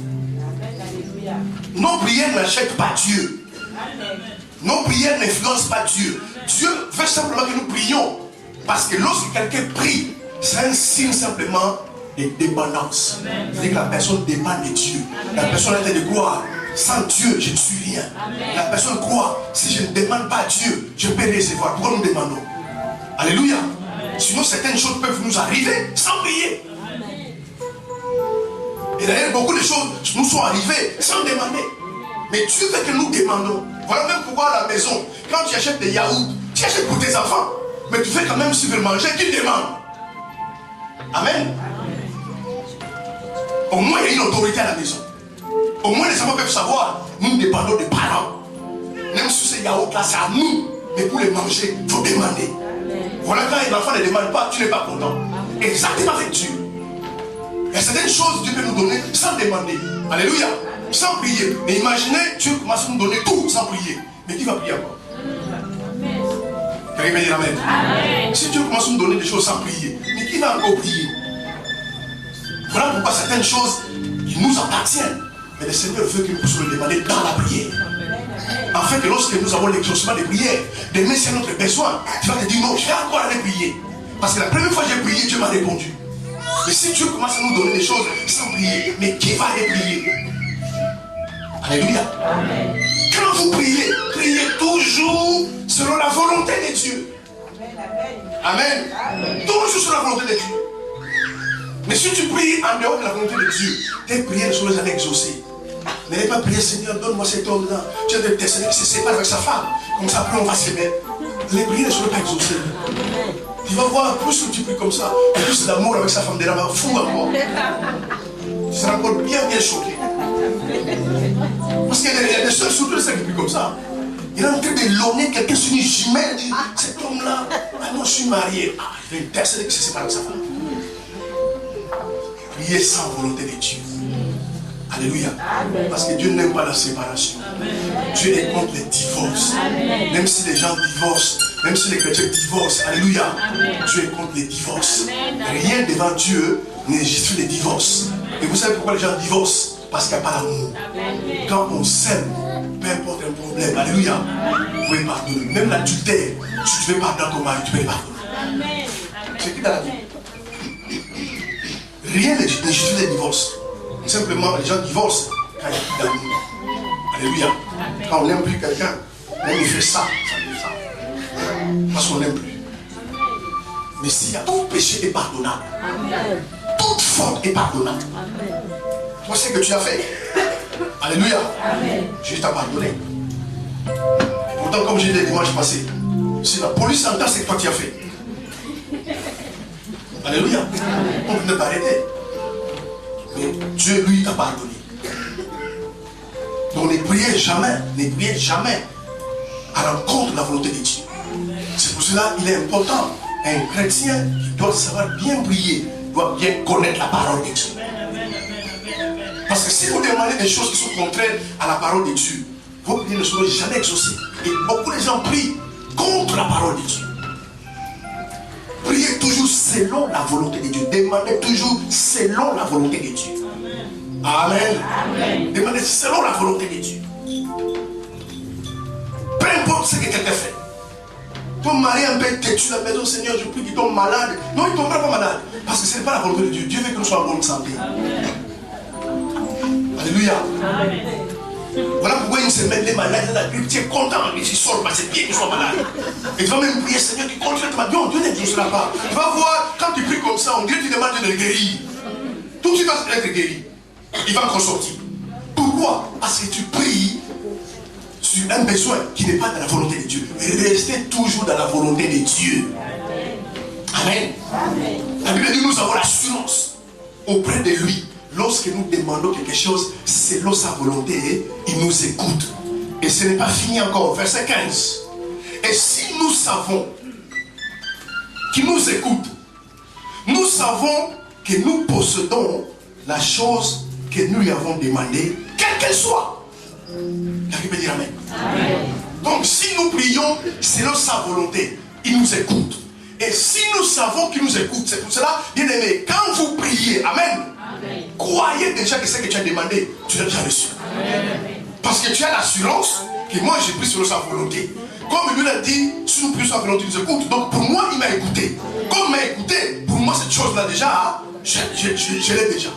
Alléluia. Nos prières n'achètent pas Dieu. Amen. Nos prières n'influencent pas Dieu. Dieu veut simplement que nous prions. Parce que lorsque quelqu'un prie, c'est un signe simplement de dépendance. C'est-à-dire que la personne dépend de Dieu. La personne a été de croire. Sans Dieu, je ne suis rien. La personne croit. Si je ne demande pas à Dieu, je peux recevoir. Pourquoi nous demandons? Alléluia. Sinon, certaines choses peuvent nous arriver sans prier. Et d'ailleurs, beaucoup de choses nous sont arrivées sans demander. Mais Dieu veut que nous demandons. Voilà même pourquoi à la maison, quand tu achètes des yaourts, tu achètes pour tes enfants. Mais tu fais quand même, si tu veux manger, tu demandes. Amen. Au moins, il y a une autorité à la maison. Au moins, les enfants peuvent savoir, nous dépendons des parents. Même si ces yaourts-là, c'est à nous. Mais pour les manger, il faut demander. Voilà quand l'enfant ne demande pas, tu n'es pas content. Exactement avec Dieu. Il y a certaines choses que Dieu peut nous donner sans demander. Alléluia. Sans prier. Mais imaginez, Dieu commence à nous donner tout sans prier. Mais qui va prier encore? Quelqu'un va dire amen. Amen. Si Dieu commence à nous donner des choses sans prier, mais qui va encore prier? Voilà pourquoi certaines choses qui nous appartiennent. Mais le Seigneur veut que nous puissions le demander dans la prière. Afin que lorsque nous avons l'exaucement des prières, demain c'est notre besoin, tu vas te dire non, je vais encore aller prier. Parce que la première fois que j'ai prié, Dieu m'a répondu. Mais si Dieu commence à nous donner des choses sans prier, mais qui va aller prier? Alléluia. Amen. Quand vous priez, priez toujours selon la volonté de Dieu. Amen. Amen. Toujours selon la volonté de Dieu. Mais si tu pries en dehors de la volonté de Dieu, tes prières ne sont jamais exaucées. N'allez pas prier, Seigneur, donne-moi cet homme-là. Tu as de tes Seigneur qui se sépare avec sa femme. Comme ça, après on va s'aimer. Les prières ne seront pas exaucées. Tu vas voir, plus que tu pries comme ça, plus d'amour avec sa femme, de là-bas, fou encore. Tu seras encore bien choqué. Parce qu'il y a des soeurs, surtout celles qui prient comme ça. Il est en train de l'honner quelqu'un sur une jumelle. Il dit, cet homme-là, ah non, je suis marié. Ah, il va intercéder que c'est séparé de sa femme. Prier sans volonté de Dieu. Alléluia. Parce que Dieu n'aime pas la séparation. Dieu est contre les divorces. Même si les gens divorcent, même si les chrétiens divorcent, alléluia, Dieu est contre les divorces. Rien devant Dieu ne justifie les divorces. Et vous savez pourquoi les gens divorcent? Parce qu'il n'y a pas d'amour. Quand on s'aime, peu importe un problème, alléluia, vous pouvez pardonner. Même l'adultère, si tu veux pardonner ton mari, tu peux le pardonner. C'est qui dans la vie? Rien ne justifie les divorces. Simplement, les gens divorcent quand il n'y a plus d'amour. Alléluia. Quand on n'aime plus quelqu'un, même il fait ça, ça fait ça. Parce qu'on n'aime plus. Mais s'il y a tout péché est pardonnable. Toute faute est pardonnable. Toi, c'est ce que tu as fait. Alléluia. Jésus t'a pardonné. Et pourtant, comme j'ai dit les dimanches passés, si la police entend ce que toi tu as fait. Alléluia. On venait t'arrêter. Mais Dieu, lui, t'a pardonné. Donc ne priez jamais à l'encontre de la volonté de Dieu. C'est pour cela qu'il est important. Un chrétien qui doit savoir bien prier, doit bien connaître la parole de Dieu. Parce que si vous demandez des choses qui sont contraires à la parole de Dieu, vos prières ne seront jamais exaucées. Et beaucoup de gens prient contre la parole de Dieu. Priez toujours selon la volonté de Dieu. Demandez toujours selon la volonté de Dieu. Amen. Amen. Demandez selon la volonté de Dieu. Peu importe ce que quelqu'un fait. Ton mari est un peu têtu à la maison, Seigneur, je prie qu'il tombe malade. Non, il ne tombera pas malade. Parce que ce n'est pas la volonté de Dieu. Dieu veut que nous soyons en bonne santé. Amen. Alléluia. Amen. Voilà pourquoi une semaine, les malades, la grippe, tu es content, mais tu sors, c'est bien qu'ils soient malades. Et tu vas même prier, Seigneur, tu continues, tu vas dire, Dieu n'exaucera pas. Tu vas voir, quand tu pries comme ça, on dirait que tu demandes de le guérir. Tout de suite, il va être guéri. Il va encore sortir. Pourquoi? Parce que tu pries sur un besoin qui n'est pas dans la volonté de Dieu. Restez toujours dans la volonté de Dieu. Amen. Amen. La Bible dit, nous avons l'assurance auprès de lui. Lorsque nous demandons quelque chose selon sa volonté, il nous écoute. Et ce n'est pas fini encore. Verset 15. Et si nous savons qu'il nous écoute, nous savons que nous possédons la chose que nous lui avons demandée, quelle qu'elle soit. Quelqu'un peut dire Amen. Amen. Donc si nous prions selon sa volonté, il nous écoute. Et si nous savons qu'il nous écoute, c'est pour cela, bien aimé, quand vous priez, Amen. Croyez déjà que ce que tu as demandé, tu l'as déjà reçu. Parce que tu as l'assurance que moi j'ai pris selon sa volonté. Comme lui l'a dit, si nous prions sa volonté, il nous écoute. Donc pour moi, il m'a écouté. Comme il m'a écouté, pour moi cette chose-là déjà, je l'ai déjà.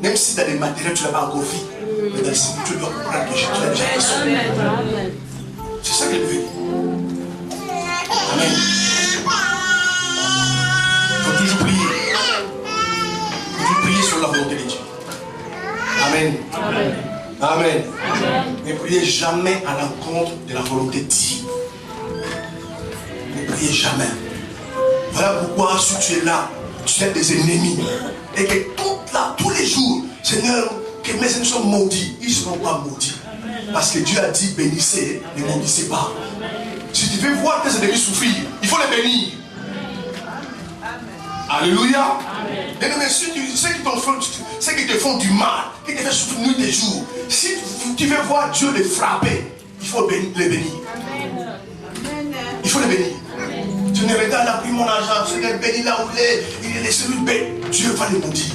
Même si dans les matériels tu ne l'as pas encore vu, mais dans le Seigneur, tu dois comprendre que tu l'as déjà reçu. C'est ça qu'elle veut dire. Amen. Il faut toujours prier. Priez sur la volonté de Dieu. Amen. Amen. Amen. Amen. Ne priez jamais à l'encontre de la volonté de Dieu. Ne priez jamais. Voilà pourquoi si tu es là, tu as des ennemis. Et que tous les jours, Seigneur, que mes ennemis soient maudits. Ils ne seront pas maudits. Parce que Dieu a dit bénissez, ne maudissez pas. Si tu veux voir tes ennemis souffrir, il faut les bénir. Alléluia. Mais ceux qui te font du mal, qui te font souffrir nuit et jour, si tu veux voir Dieu les frapper, il faut les bénir. Il faut les bénir. Tu ne regardes là, pris mon argent, je l'ai béni là où il est celui de béni. Dieu va les maudire.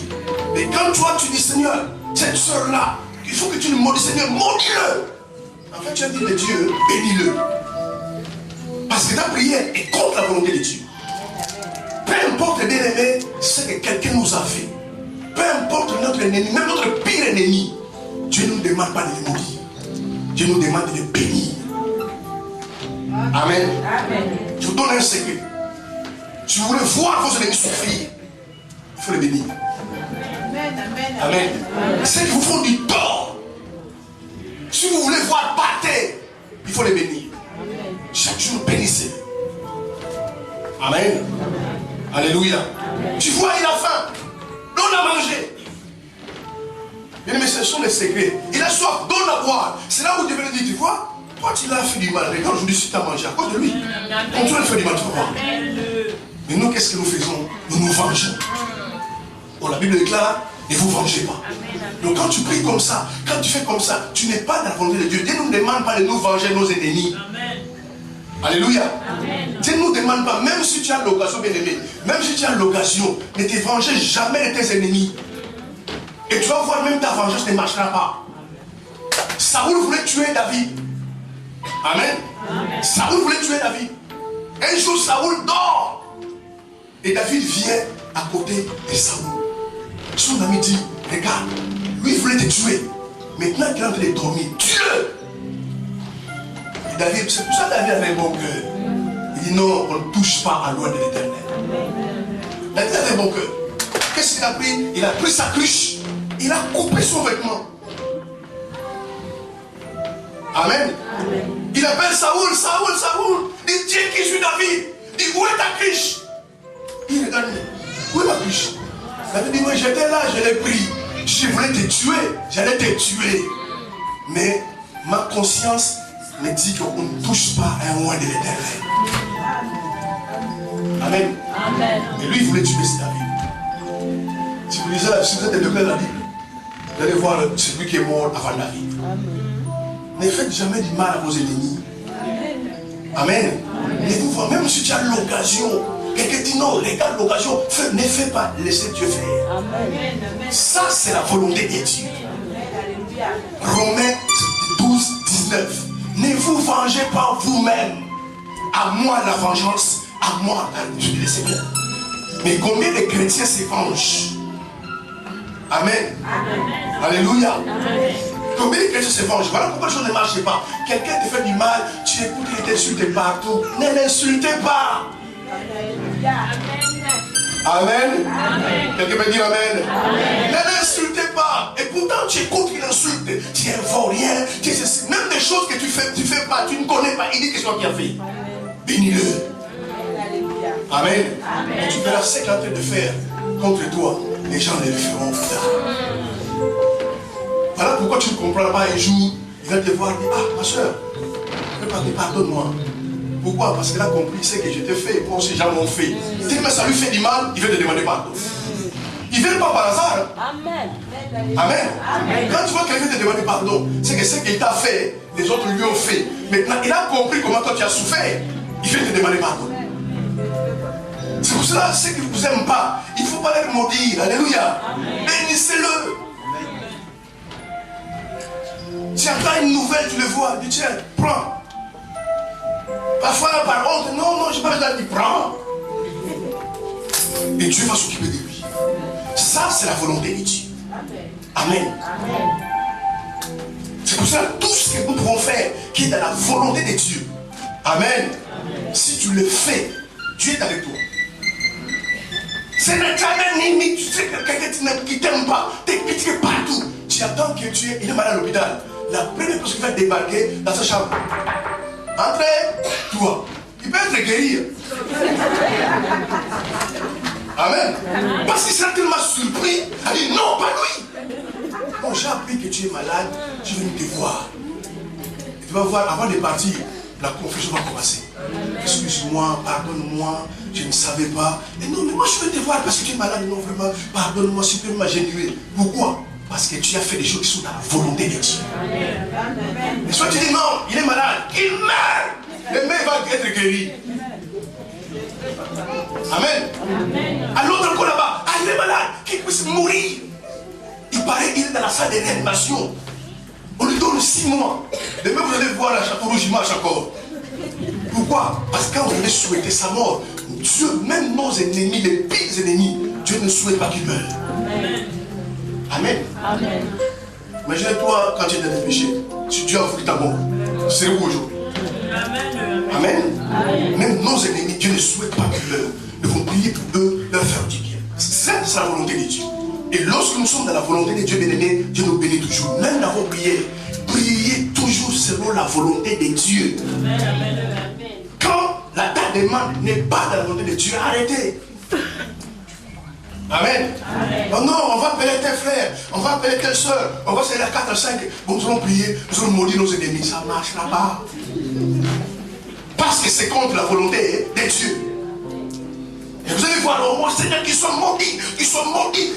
Mais quand toi tu dis Seigneur, cette soeur-là, il faut que tu le maudis, Seigneur, maudis-le. En fait, tu as dit de Dieu, bénis-le. Parce que ta prière est contre la volonté de Dieu. Peu importe, bien aimé, ce que quelqu'un nous a fait. Peu importe notre ennemi, même notre pire ennemi, Dieu ne nous demande pas de le maudire. Dieu nous demande de le bénir. Amen. Amen. Je vous donne un secret. Si vous voulez voir vos ennemis souffrir, il faut les bénir. Amen. Amen. Ceux qui vous font du tort, si vous voulez voir battre, il faut les bénir. Chaque jour, bénissez. Amen. Alléluia. Amen. Tu vois, il a faim. On a mangé. Mais ce sont les secrets. Il a soif, donne à boire. C'est là où Dieu veut dire, tu vois, toi tu l'as fait du mal. Regarde aujourd'hui si tu as mangé à cause de lui. Quand tu l'as fait du mal, tu vas voir. Mais nous, qu'est-ce que nous faisons? Nous nous vengeons. Bon, la Bible déclare, ne vous vengez pas. Donc quand tu pries comme ça, quand tu fais comme ça, tu n'es pas dans la volonté de Dieu. Dieu ne nous demande pas de nous venger nos ennemis. Amen. Alléluia. Amen. Dieu ne nous demande pas, même si tu as l'occasion, bien aimé, même si tu as l'occasion, ne te venger jamais de tes ennemis. Et tu vas voir, même ta vengeance ne marchera pas. Saoul voulait tuer David. Amen. Amen. Saoul voulait tuer David. Un jour, Saoul dort. Et David vient à côté de Saoul. Son ami dit, regarde, lui il voulait te tuer. Maintenant qu'il est en train de dormir, tue-le. Et David, c'est pour ça que David avait un bon cœur. Il dit non, on ne touche pas à l'oie de l'Éternel. David avait un bon cœur. Qu'est-ce qu'il a pris? Il a pris sa cruche. Il a coupé son vêtement. Amen. Amen. Il appelle Saoul, Saoul, Saoul. Il dit, Dieu qui suit David. Il dit, où est ta cruche? Il regarde, où est ma cruche? David dit, moi j'étais là, je l'ai pris. Je voulais te tuer, j'allais te tuer. Mais ma conscience me dit qu'on ne touche pas à un oint de l'Éternel. Amen. Amen. Et lui, il voulait tuer David. Si vous lisez, si vous êtes de la Bible, vous allez voir celui qui est mort avant David. Amen. Ne faites jamais du mal à vos ennemis. Amen. Amen. Même si tu as l'occasion, quelqu'un dit non, regarde l'occasion, ne fais pas, laissez Dieu faire. Amen. Ça, c'est la volonté de Dieu. Romains 12, 19. Ne vous vengez pas vous-même. À moi la vengeance, à moi, je dis le Seigneur. Mais combien de chrétiens se vengent? Amen. Amen. Alléluia. Amen. Combien de chrétiens se vengent? Voilà pourquoi les choses ne marchent pas. Quelqu'un te fait du mal, tu écoutes, il t'insulte partout. Ne l'insultez pas. Amen. Amen. Quelqu'un peut dire Amen. Amen. Ne l'insultez pas. Et pourtant tu écoutes qu'il insulte. Tu n'informes rien. Même des choses que tu fais pas, tu ne connais pas. Il dit que c'est toi qui as fait. Bénis-le. Amen. Amen. Et tu verras ce qu'il est en train de faire contre toi. Les gens le feront plus tard. Voilà pourquoi tu ne comprends pas un jour. Il va te voir et dire, ah ma soeur, pardonne-moi. Pourquoi? Parce qu'il a compris ce que je t'ai fait. Moi aussi, les gens m'ont fait. Si ça lui fait du mal, il veut te demander pardon. Il ne vient pas par hasard. Amen. Amen. Amen. Quand tu vois quelqu'un te demander pardon, c'est que ce qu'il t'a fait, les autres lui ont fait. Maintenant, il a compris comment toi tu as souffert. Il vient te demander pardon. C'est pour cela, ceux qui ne vous aiment pas, il ne faut pas les maudire. Alléluia. Bénissez-le. Tu entends une nouvelle, tu le vois, dis tiens, prends. Parfois, par honte, non, je n'ai pas besoin de dire, prends. Et Dieu va s'occuper de lui. Ça, c'est la volonté de Dieu. Amen. Amen. C'est pour ça tout ce que nous pouvons faire, qui est dans la volonté de Dieu. Amen. Amen. Si tu le fais, Dieu est avec toi. Ce n'est jamais limite. Tu sais que quelqu'un qui ne t'aime pas, t'es critiqué partout. Tu attends que il est malade à l'hôpital. La première chose qu'il va débarquer dans sa chambre. Entrez, toi. Il peut être guéri. Amen. Parce qu'il sera tellement surpris. Il dit non, pas lui. Bon, j'ai appris que tu es malade. Je vais venir te voir. Et tu vas voir, avant de partir, la confusion va commencer. Excuse-moi, pardonne-moi, je ne savais pas. Et non, mais moi je vais te voir parce que tu es malade. Non, vraiment, pardonne-moi, s'il te plaît, m'a génué. Pourquoi? Parce que tu as fait des choses qui sont dans la volonté de Dieu. Et soit tu dis non, il est malade, il meurt. Le mec va être guéri. Amen. À l'autre encore là-bas, ah, il est malade, qu'il puisse mourir. Il paraît qu'il est dans la salle de réanimation. On lui donne 6 mois. Demain vous allez voir la chapeau rouge, il marche encore. Pourquoi? Parce que quand vous allez souhaiter sa mort, Dieu, même nos ennemis, les pires ennemis, Dieu ne souhaite pas qu'il meure. Amen. Amen. Imagine-toi quand tu es dans le péché, si Dieu a voulu ta mort, c'est où aujourd'hui? Amen. Amen. Même nos ennemis, Dieu ne souhaite pas qu'ils meurent. Nous devons prier pour eux, leur faire du bien. C'est la volonté de Dieu. Et lorsque nous sommes dans la volonté de Dieu bien-aimé, Dieu nous bénit toujours. Même dans vos prières, priez toujours selon la volonté de Dieu. Amen. Quand la ta demande n'est pas dans la volonté de Dieu, arrêtez. Amen. Oh non, on va appeler tel frère, on va appeler telle soeur, on va faire la 4 à 5. Bon, nous allons prier, nous allons maudire nos ennemis. Ça ne marchera pas. Parce que c'est contre la volonté de Dieu. Et vous allez voir, oh, moi, Seigneur, qu'ils soient maudits,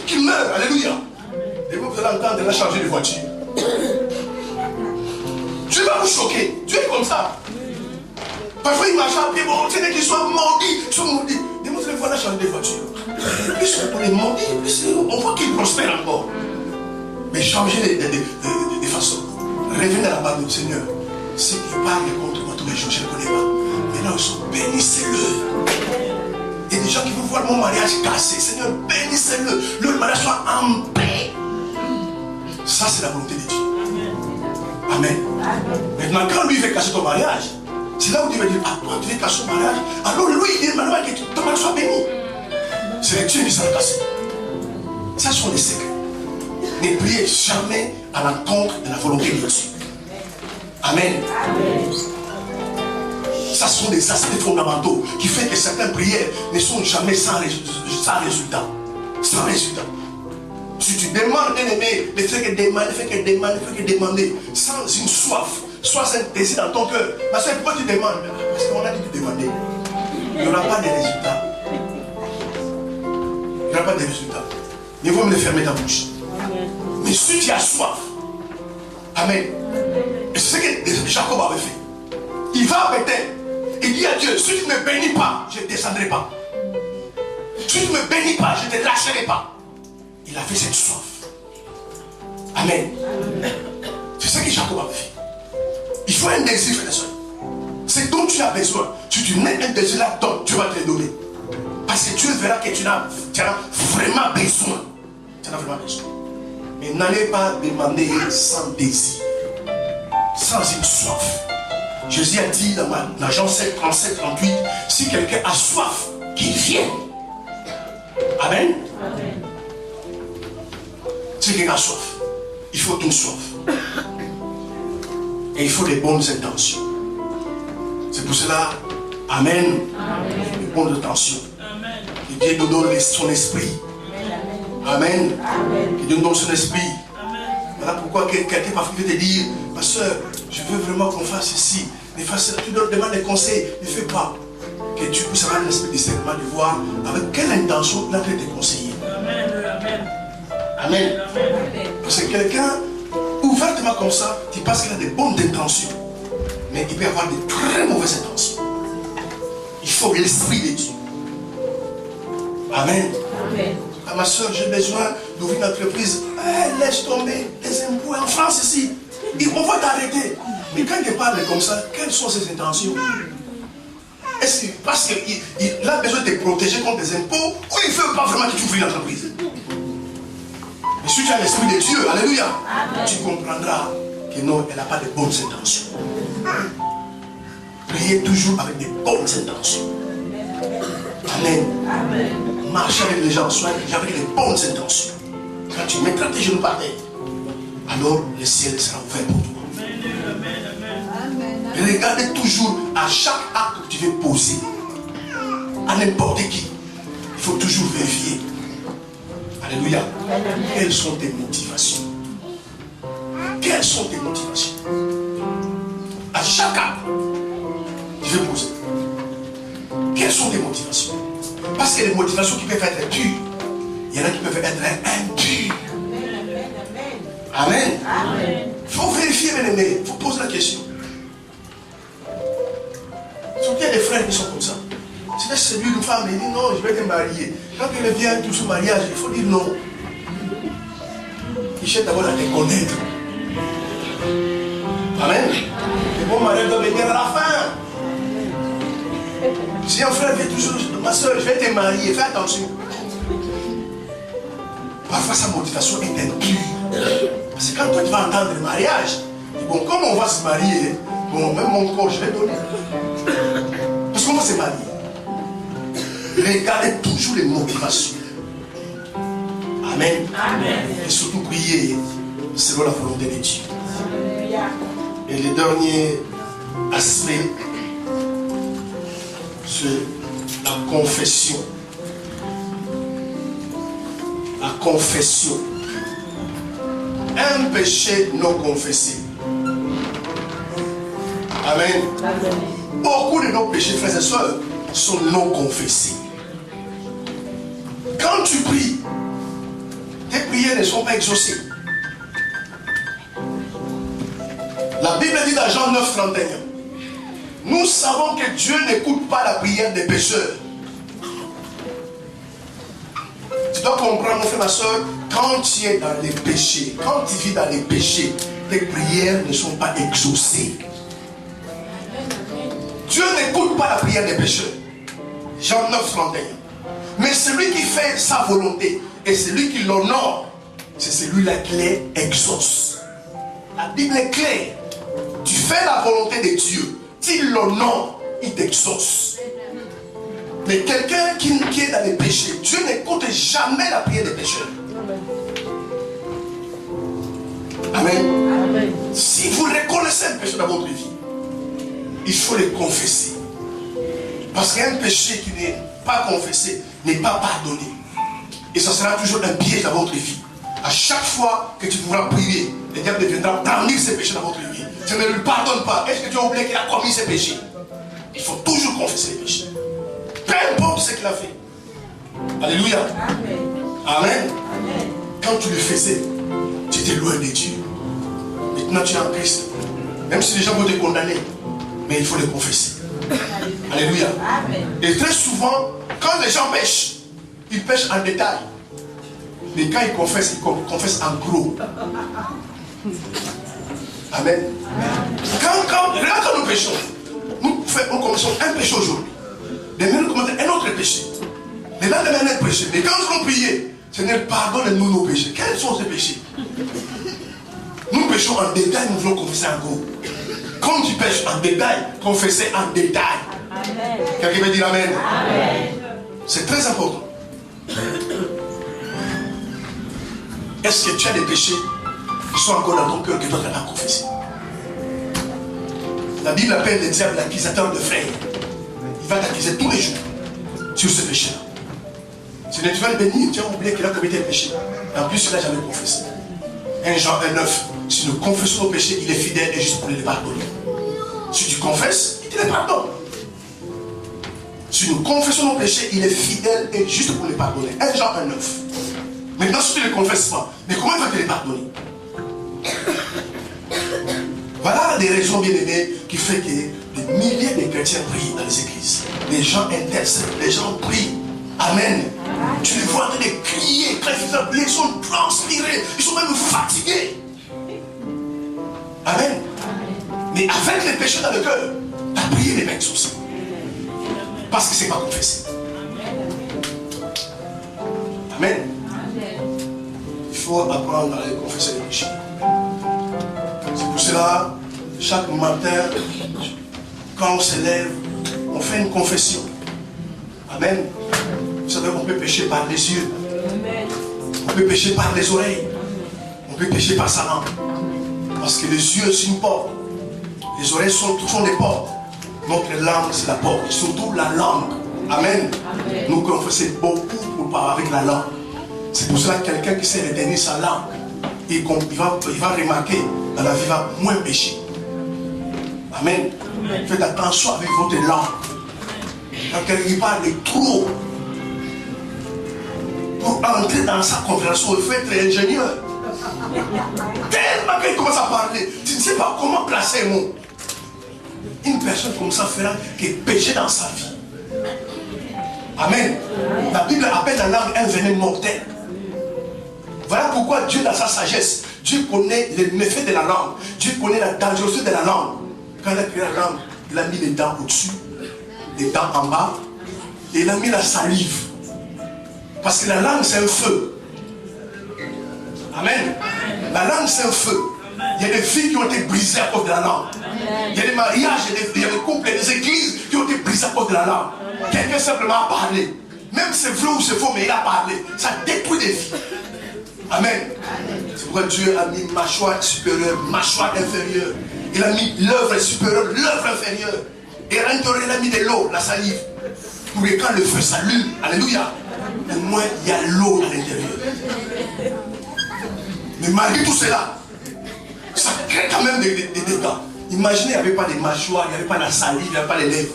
qu'ils meurent. Alléluia. Et vous allez entendre la changer de voiture. Dieu va vous choquer. Dieu est comme ça. Parfois, il marche à pied, bon, Seigneur, qu'ils soient maudits. Et vous allez voir la changer de voiture. Plus on les maudit, plus on voit qu'ils prospèrent encore. Mais changez de façon. Revenez à la base du Seigneur. Ceux qui parlent contre moi tous les jours, je ne connais pas. Maintenant, ils sont bénissez-le. Il y a des gens qui veulent voir mon mariage cassé. Seigneur, bénissez-le. Le mariage soit en paix. Ça, c'est la volonté de Dieu. Amen. Maintenant, quand lui veut casser ton mariage, c'est là où Dieu va dire, ah, toi, tu veux casser ton mariage. Alors lui, il dit, maintenant, que ton mariage soit béni. C'est Dieu qui s'en a cassé. Ça, sont des secrets. Ne priez jamais à l'encontre de la volonté de Dieu. Amen. Ça sont des aspects fondamentaux qui font que certaines prières ne sont jamais sans résultat. Sans résultat. Si tu demandes, bien-aimé, ne fais que demander, sans une soif, sans un désir dans ton cœur. Parce que pourquoi tu demandes? Parce qu'on a dit de demander. Il n'y aura pas de résultat. Il n'y aura pas de résultat. Il faut me fermer ta bouche. Mais si tu as soif, amen. Et c'est ce que Jacob avait fait. Il va peut-être. Il dit à Dieu, si tu ne me bénis pas, je ne descendrai pas. Si tu ne me bénis pas, je ne te lâcherai pas. Il a fait cette soif. Amen. C'est ce que Jacob avait fait. Il faut un désir, frère et soeur. C'est dont tu as besoin. Si tu n'as un désir là, Dieu va te le donner. Parce que Dieu verra que tu as vraiment besoin. Tu en as vraiment besoin. Mais n'allez pas demander sans désir, sans une soif. Jésus a dit dans Jean 7, 37, 38, si quelqu'un a soif, qu'il vienne. Amen. Amen. Si quelqu'un a soif, il faut une soif. Et il faut des bonnes intentions. C'est pour cela, Amen. Amen. Les bonnes intentions. Amen. Que Dieu nous donne son esprit. Amen. Amen. Que Dieu nous donne son esprit. Amen. Voilà pourquoi quelqu'un va te dire, ma soeur, je veux vraiment qu'on fasse ceci. Mais face à tu leur demandes des conseils, ne fais pas. Que tu puisses avoir l'esprit de discernement de voir avec quelle intention il a fait te conseiller. Amen. Amen. Amen. Parce que quelqu'un, ouvertement comme ça, tu penses qu'il a des bonnes intentions. Mais il peut avoir de très mauvaises intentions. Il faut l'esprit de Dieu. Amen. Amen. Ah, ma soeur, j'ai besoin d'ouvrir une entreprise. Laisse tomber les impôts en France ici. On va t'arrêter. Mais quand il parle comme ça, quelles sont ses intentions? Est-ce que parce qu'il a besoin de te protéger contre les impôts ou il ne veut pas vraiment que tu ouvres une entreprise? Mais si tu as l'esprit de Dieu, alléluia, tu comprendras que non, elle n'a pas de bonnes intentions. Priez toujours avec de bonnes intentions. Amen. Marchez avec les gens, soyez avec de bonnes intentions. Quand tu mettras tes genoux par terre, alors le ciel sera ouvert pour toi. Et regardez toujours à chaque acte que tu veux poser, à n'importe qui, il faut toujours vérifier. Alléluia. Quelles sont tes motivations? Quelles sont tes motivations? À chaque acte, tu veux poser. Quelles sont tes motivations? Parce que les motivations qui peuvent être pures, il y en a qui peuvent être impures. Amen. Il faut vérifier, mes amis. Il faut poser la question. Il y a des frères qui sont comme ça. Si tu séduis une femme, il dit non, je vais te marier. Quand elle vient tout ce mariage, il faut dire non. Il cherche d'abord à te connaître. Amen. Le bon mariage doit venir à la fin. Si un frère vient toujours, ma soeur, je vais te marier, fais attention. Parfois sa motivation est impure. Parce que quand toi tu vas entendre le mariage, bon, comme on va se marier, bon, même mon corps, je vais donner. Parce qu'on va se marier. Regardez toujours les motivations. Amen. Amen. Et surtout prier selon la volonté de Dieu. Et le dernier aspect, c'est la confession. La confession. Un péché non confessé. Amen. Amen. Beaucoup de nos péchés, frères et sœurs, sont non confessés. Quand tu pries, tes prières ne sont pas exaucées. La Bible dit dans Jean 9, 31, nous savons que Dieu n'écoute pas la prière des pécheurs. Tu dois comprendre, mon frère, ma soeur, quand tu es dans les péchés, quand tu vis dans les péchés, tes prières ne sont pas exaucées. Dieu n'écoute pas la prière des pécheurs. Jean 9, 31. Mais celui qui fait sa volonté et celui qui l'honore, c'est celui-là qui les exauce. La Bible est claire. Tu fais la volonté de Dieu. Tu l'honores, il t'exauce. Mais quelqu'un qui est dans les péchés, Dieu n'écoute jamais la prière des pécheurs. Amen. Amen. Si vous reconnaissez un péché dans votre vie, il faut le confesser. Parce qu'un péché qui n'est pas confessé n'est pas pardonné. Et ça sera toujours un piège dans votre vie. À chaque fois que tu pourras prier, le diable viendra brandir ses péchés dans votre vie. Tu ne lui pardonnes pas. Est-ce que tu as oublié qu'il a commis ses péchés? Il faut toujours confesser les péchés. Peu importe ce qu'il a fait. Alléluia. Amen. Amen. Amen. Quand tu le faisais, tu étais loin de Dieu. Maintenant tu es en Christ. Même si les gens vont te condamner, mais il faut le confesser. Alléluia. Amen. Et très souvent, quand les gens pêchent, ils pêchent en détail. Mais quand ils confessent en gros. Amen. Regarde quand nous péchons, nous commençons un péché aujourd'hui. Demain nous commençons un autre péché. Le lendemain un autre péché. Mais quand nous allons prier, Seigneur, pardonne-nous nos péchés. Quels sont ces péchés? Nous péchons en détail, nous voulons confesser en gros. Quand tu pêches en détail, confesser en détail. Amen. Quelqu'un veut dire Amen? Amen. C'est très important. Est-ce que tu as des péchés qui sont encore dans ton cœur que tu dois confesser? La Bible appelle le diable l'accusateur de frères. Il va t'accuser tous les jours sur ce péché-là. Si tu vas le bénir, tu as oublié qu'il a commis un péché. En plus, il n'a jamais confessé. 1 Jean 1,9. Si nous confessons nos péchés, il est fidèle et juste pour les pardonner. Si tu confesses, il te les pardonne. Si nous confessons nos péchés, il est fidèle et juste pour les pardonner. 1 Jean 1,9. Maintenant, si tu ne les confesses pas, mais comment il va te les pardonner? Voilà des raisons, bien aimées, qui font que des milliers de chrétiens prient dans les églises. Les gens intercèdent, les gens prient. Amen. Tu les vois en train de crier, ils sont transpirés, ils sont même fatigués. Amen. Mais avec les péchés dans le cœur, ta prière n'est pas exaucée. Parce que ce n'est pas confessé. Amen. Il faut apprendre à les confesser les péchés. C'est pour cela, chaque matin, quand on se lève, on fait une confession. Amen. Vous savez, on peut pécher par les yeux. On peut pécher par les oreilles. On peut pécher par sa langue. Parce que les yeux, c'est une porte. Les oreilles sont des portes. Notre langue, c'est la porte. Et surtout la langue. Amen. Amen. Nous confessons beaucoup pour parler avec la langue. C'est pour cela que quelqu'un qui sait retenir sa langue, il va remarquer dans la vie, il va moins pécher. Amen. Amen. Faites attention avec votre langue. Quand quelqu'un parle de trop, pour entrer dans sa conversation, il faut être ingénieur. Tellement qu'il commence à parler, tu ne sais pas comment placer un mot. Une personne comme ça fera que pécher dans sa vie. Amen. La Bible appelle la langue un venin mortel. Voilà pourquoi Dieu, dans sa sagesse, Dieu connaît les méfaits de la langue. Dieu connaît la dangerosité de la langue. Quand il a créé la langue, il a mis les dents au-dessus, les dents en bas, et il a mis la salive. Parce que la langue, c'est un feu. Amen. La langue, c'est un feu. Il y a des filles qui ont été brisées à cause de la langue. Il y a des mariages, il y a des couples, il y a des églises qui ont été brisées à cause de la langue. Quelqu'un simplement a parlé. Même c'est vrai ou c'est faux, mais il a parlé. Ça détruit des vies. Amen. C'est pourquoi Dieu a mis mâchoire supérieure, mâchoire inférieure. Il a mis l'œuvre supérieure, l'œuvre inférieure. Et à l'intérieur, il a mis de l'eau, la salive. Pour que quand le feu s'allume, alléluia, au moins il y a l'eau à l'intérieur. Mais malgré tout cela, ça crée quand même des dégâts. Imaginez, il n'y avait pas les mâchoires, il n'y avait pas la salive, il n'y avait pas les lèvres.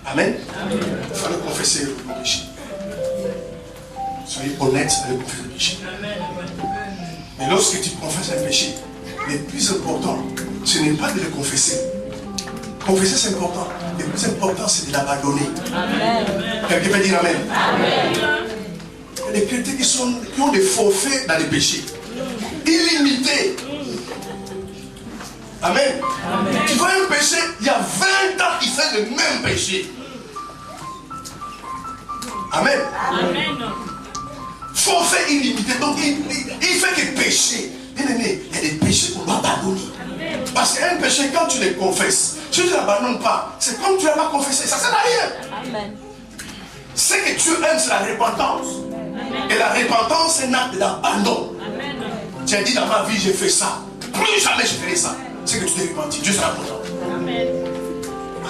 Amen. Il fallait confesser le péché. Soyez honnête avec confesser le péché. Mais lorsque tu confesses un péché, le plus important, ce n'est pas de le confesser. Confesser, c'est important. Le plus important, c'est de l'abandonner. Quelqu'un peut dire Amen. Il y a des chrétiens qui ont des forfaits dans les péchés. Illimités. Amen. Tu vois un péché, il y a 20 ans qu'il fait le même péché. Amen. Forfait illimité. Donc il fait que pécher. Bien aimé, il y a des péchés qu'on doit abandonner. Parce qu'un péché, quand tu les confesses, si tu ne l'abandonnes pas, c'est comme tu ne l'as pas confessé. Ça ne sert à rien. Amen. Ce que Dieu aime, c'est la repentance. Amen. Et la repentance, c'est un acte d'abandon. Tu as dit dans ma vie, j'ai fait ça. Plus jamais je ferai ça. C'est que tu t'es repenti. Dieu sera content. Amen.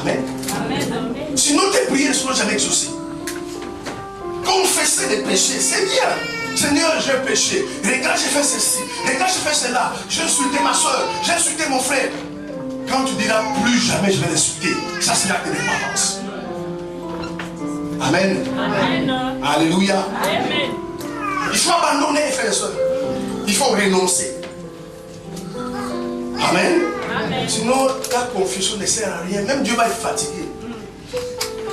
Amen. Amen. Sinon, tes prières ne seront jamais exaucées. Confesser des péchés, c'est bien. Seigneur, j'ai péché. Regarde, j'ai fait ceci. Regarde, j'ai fait cela. J'ai insulté ma soeur. J'ai insulté mon frère. Quand tu diras plus jamais je vais l'insulter, ça c'est l'acte de repentance. Amen. Amen. Alléluia. Amen. Il faut abandonner, frères et sœurs. Il faut renoncer. Amen. Amen. Sinon, ta confusion ne sert à rien. Même Dieu va être fatigué.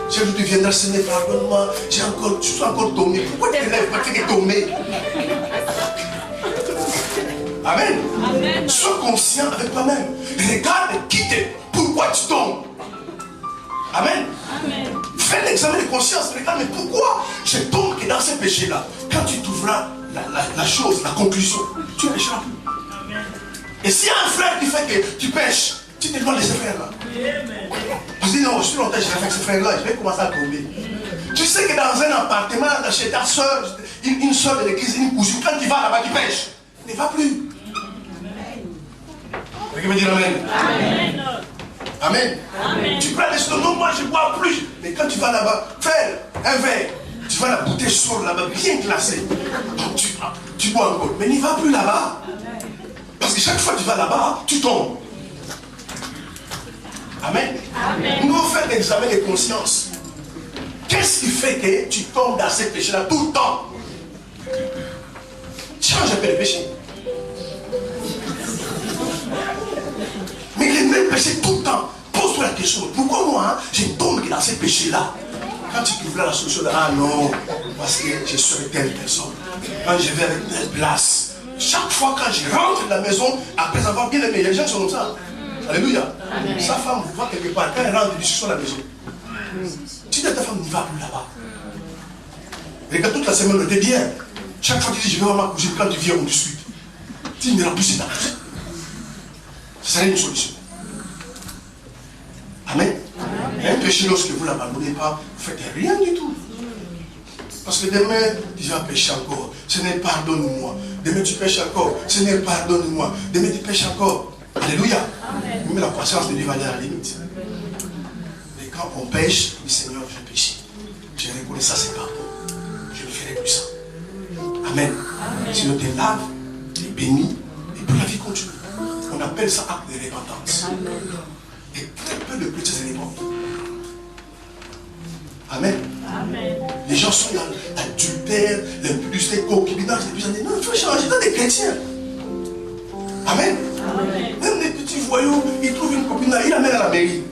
Si tu viendras, Seigneur, pardonne-moi, je suis encore tombé. Pourquoi tu te lèves pas, tu es tombé? Amen. Amen. Sois conscient avec toi-même. Regarde qui t'es. Pourquoi tu tombes? Amen. Amen. Fais l'examen de conscience. Regarde, mais pourquoi je tombe dans ces péchés-là? Quand tu trouveras la chose, la conclusion, tu ne pécheras plus. Amen. Et s'il y a un frère qui fait que tu pêches, tu te demandes de ce frère-là. Tu dis non, je suis longtemps, je vais avec ce frère-là, je vais commencer à tomber. Tu sais que dans un appartement, chez ta soeur, une soeur de l'église, une cousine, quand tu vas là-bas, tu pêches. Ne va plus. Quelqu'un me dit Amen. Amen. Amen. Amen. Tu prends les non, moi je ne bois plus. Mais quand tu vas là-bas, fais un verre. Tu vois la bouteille sort là-bas, bien classée. Donc tu bois encore. Mais n'y va plus là-bas. Parce que chaque fois que tu vas là-bas, tu tombes. Amen. Amen. Nous faisons l'examen de conscience. Qu'est-ce qui fait que tu tombes dans ces péchés-là tout le temps? Change un peu le péché. Mais les mêmes péchés tout le temps. Pose-toi la question. Pourquoi moi, je tombe dans ces péchés-là? Quand tu trouveras la solution, ah non, parce que je serai telle personne. Quand je vais avec telle place. Chaque fois quand je rentre dans la maison, après avoir bien aimé, les gens sont comme ça. Alléluia. Amen. Sa femme vous voit quelque part, quand elle rentre du sur la maison. Tu dis à ta femme, n'y va plus là-bas. Regarde, toute la semaine, on était bien. Chaque fois que tu dis, je vais voir ma cousine, quand tu viens, on discute. Tu ne plus ta cousine. Ce serait une solution. Amen. Amen. Un péché, lorsque vous ne l'abandonnez pas, vous ne faites rien du tout. Parce que demain, tu vas pécher encore. Seigneur, pardonne-moi. Demain, tu pêches encore. Seigneur, pardonne-moi. Demain, tu pêches encore. Alléluia. Amen. Même la patience de Dieu va aller à la limite. Mais quand on pêche, oui Seigneur, j'ai péché. Je reconnais ça, c'est pardon. Je ne ferai plus ça. Amen. Amen. Sinon, tu laves, tu es béni, et puis la vie continue. On appelle ça acte de repentance. Amen. Et très peu de chrétiens se répandent. Amen. Amen. Les gens sont dans l'adultère, l'impudicité, concubinage, et puis ils disent non, il faut changer dans des chrétiens. Amen. Amen. Même les petits voyous, ils trouvent une copine là, ils l'amènent à la mairie.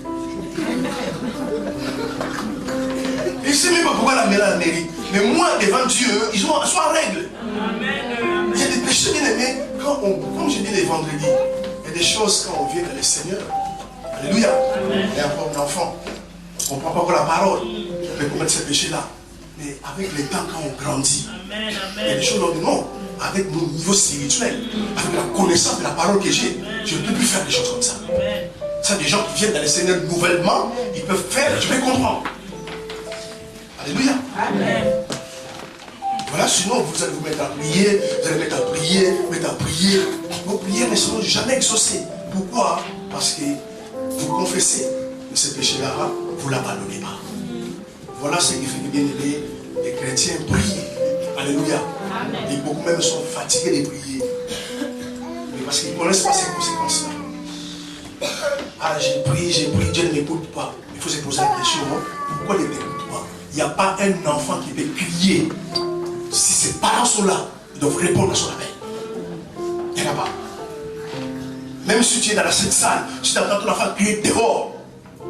Ils ne savent même pas pourquoi l'amènent à la mairie. Mais moi, devant Dieu, ils sont en règle. Amen. Il y a des péchés bien aimés. Comme je dis les vendredis, il y a des choses quand on vient dans le Seigneur. Alléluia. Amen. Et encore un enfant, on ne prend pas pour la parole. On peut commettre ces péchés-là. Mais avec le temps, quand on grandit, amen, il y a des choses dont non. Avec mon niveau spirituel, avec la connaissance de la parole que j'ai, je ne peux plus faire des choses comme ça. Ça, des gens qui viennent dans le Seigneur nouvellement, ils peuvent faire, je vais comprendre. Alléluia. Amen. Voilà, sinon vous allez vous mettre à prier, vous allez mettre à prier. Vos prières ne seront jamais exaucées. Pourquoi? Parce que vous confessez que ce péché-là, vous ne l'abandonnez pas. Voilà ce qui fait que bien aimé, les chrétiens prient. Alléluia. Et beaucoup même sont fatigués de prier. Mais parce qu'ils ne connaissent pas ces conséquences-là. Ah, j'ai prié, Dieu ne m'écoute pas. Il faut se poser la question, non? Pourquoi il ne t'écoute pas? Il n'y a pas un enfant qui peut crier. Si ses parents sont là, ils doivent répondre à son appel. Il n'y en a pas. Même si tu es dans cette salle, si tu entends ton enfant crier dehors,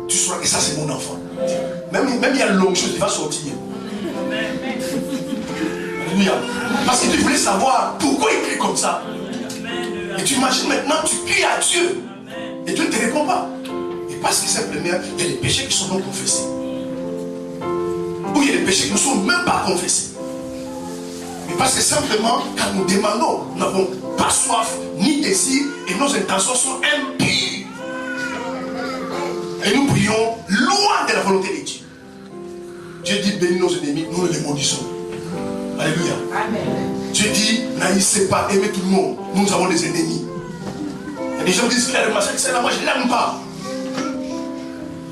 tu sauras que ça c'est mon enfant. Même il y a longue chose qui va sortir. Alléluia. Parce que tu voulais savoir pourquoi il crie comme ça. Et tu imagines maintenant, tu cries à Dieu. Et Dieu ne te répond pas. Et parce que simplement, il y a des péchés qui sont non confessés. Ou il y a des péchés qui ne sont même pas confessés. Mais parce que simplement, quand nous demandons, nous n'avons pas soif, ni désir, et nos intentions sont impures. Et nous prions loin de la volonté de Dieu. Dieu dit, bénis nos ennemis, nous les maudissons. Alléluia. Amen. Dieu dit, n'haïssez pas, aimez tout le monde. Nous avons des ennemis. Et les gens disent, clairement, c'est là, moi je ne l'aime pas.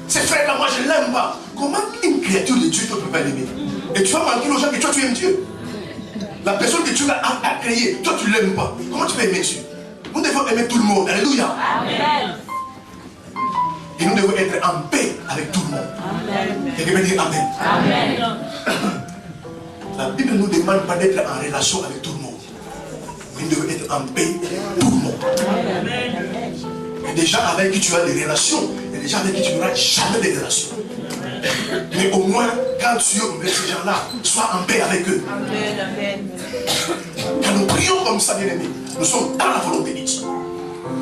Ces frères-là, moi je ne l'aime pas. Comment une créature de Dieu ne peut pas l'aimer? Et tu vas mentir aux gens que toi tu aimes Dieu. La personne que Dieu a créée, toi tu ne l'aimes pas. Comment tu peux aimer Dieu? Nous devons aimer tout le monde. Alléluia. Amen. Et nous devons être en paix avec tout le monde. Amen. Et quelqu'un dire Amen. Amen. La Bible ne nous demande pas d'être en relation avec tout le monde. Mais nous devons être en paix avec tout le monde. Il y a des gens avec qui tu as des relations. Il y a des gens avec qui tu n'auras jamais des relations. Mais au moins, quand tu es avec ces gens-là, sois en paix avec eux. Amen. Amen. Quand nous prions comme ça, bien aimés, nous sommes dans la volonté de Dieu.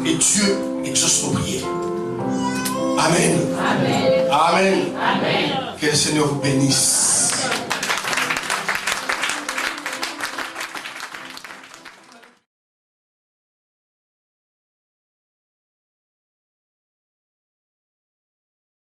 Et Dieu exauce nos prières. Amen. Amen. Amen. Amen. Que le Seigneur vous bénisse.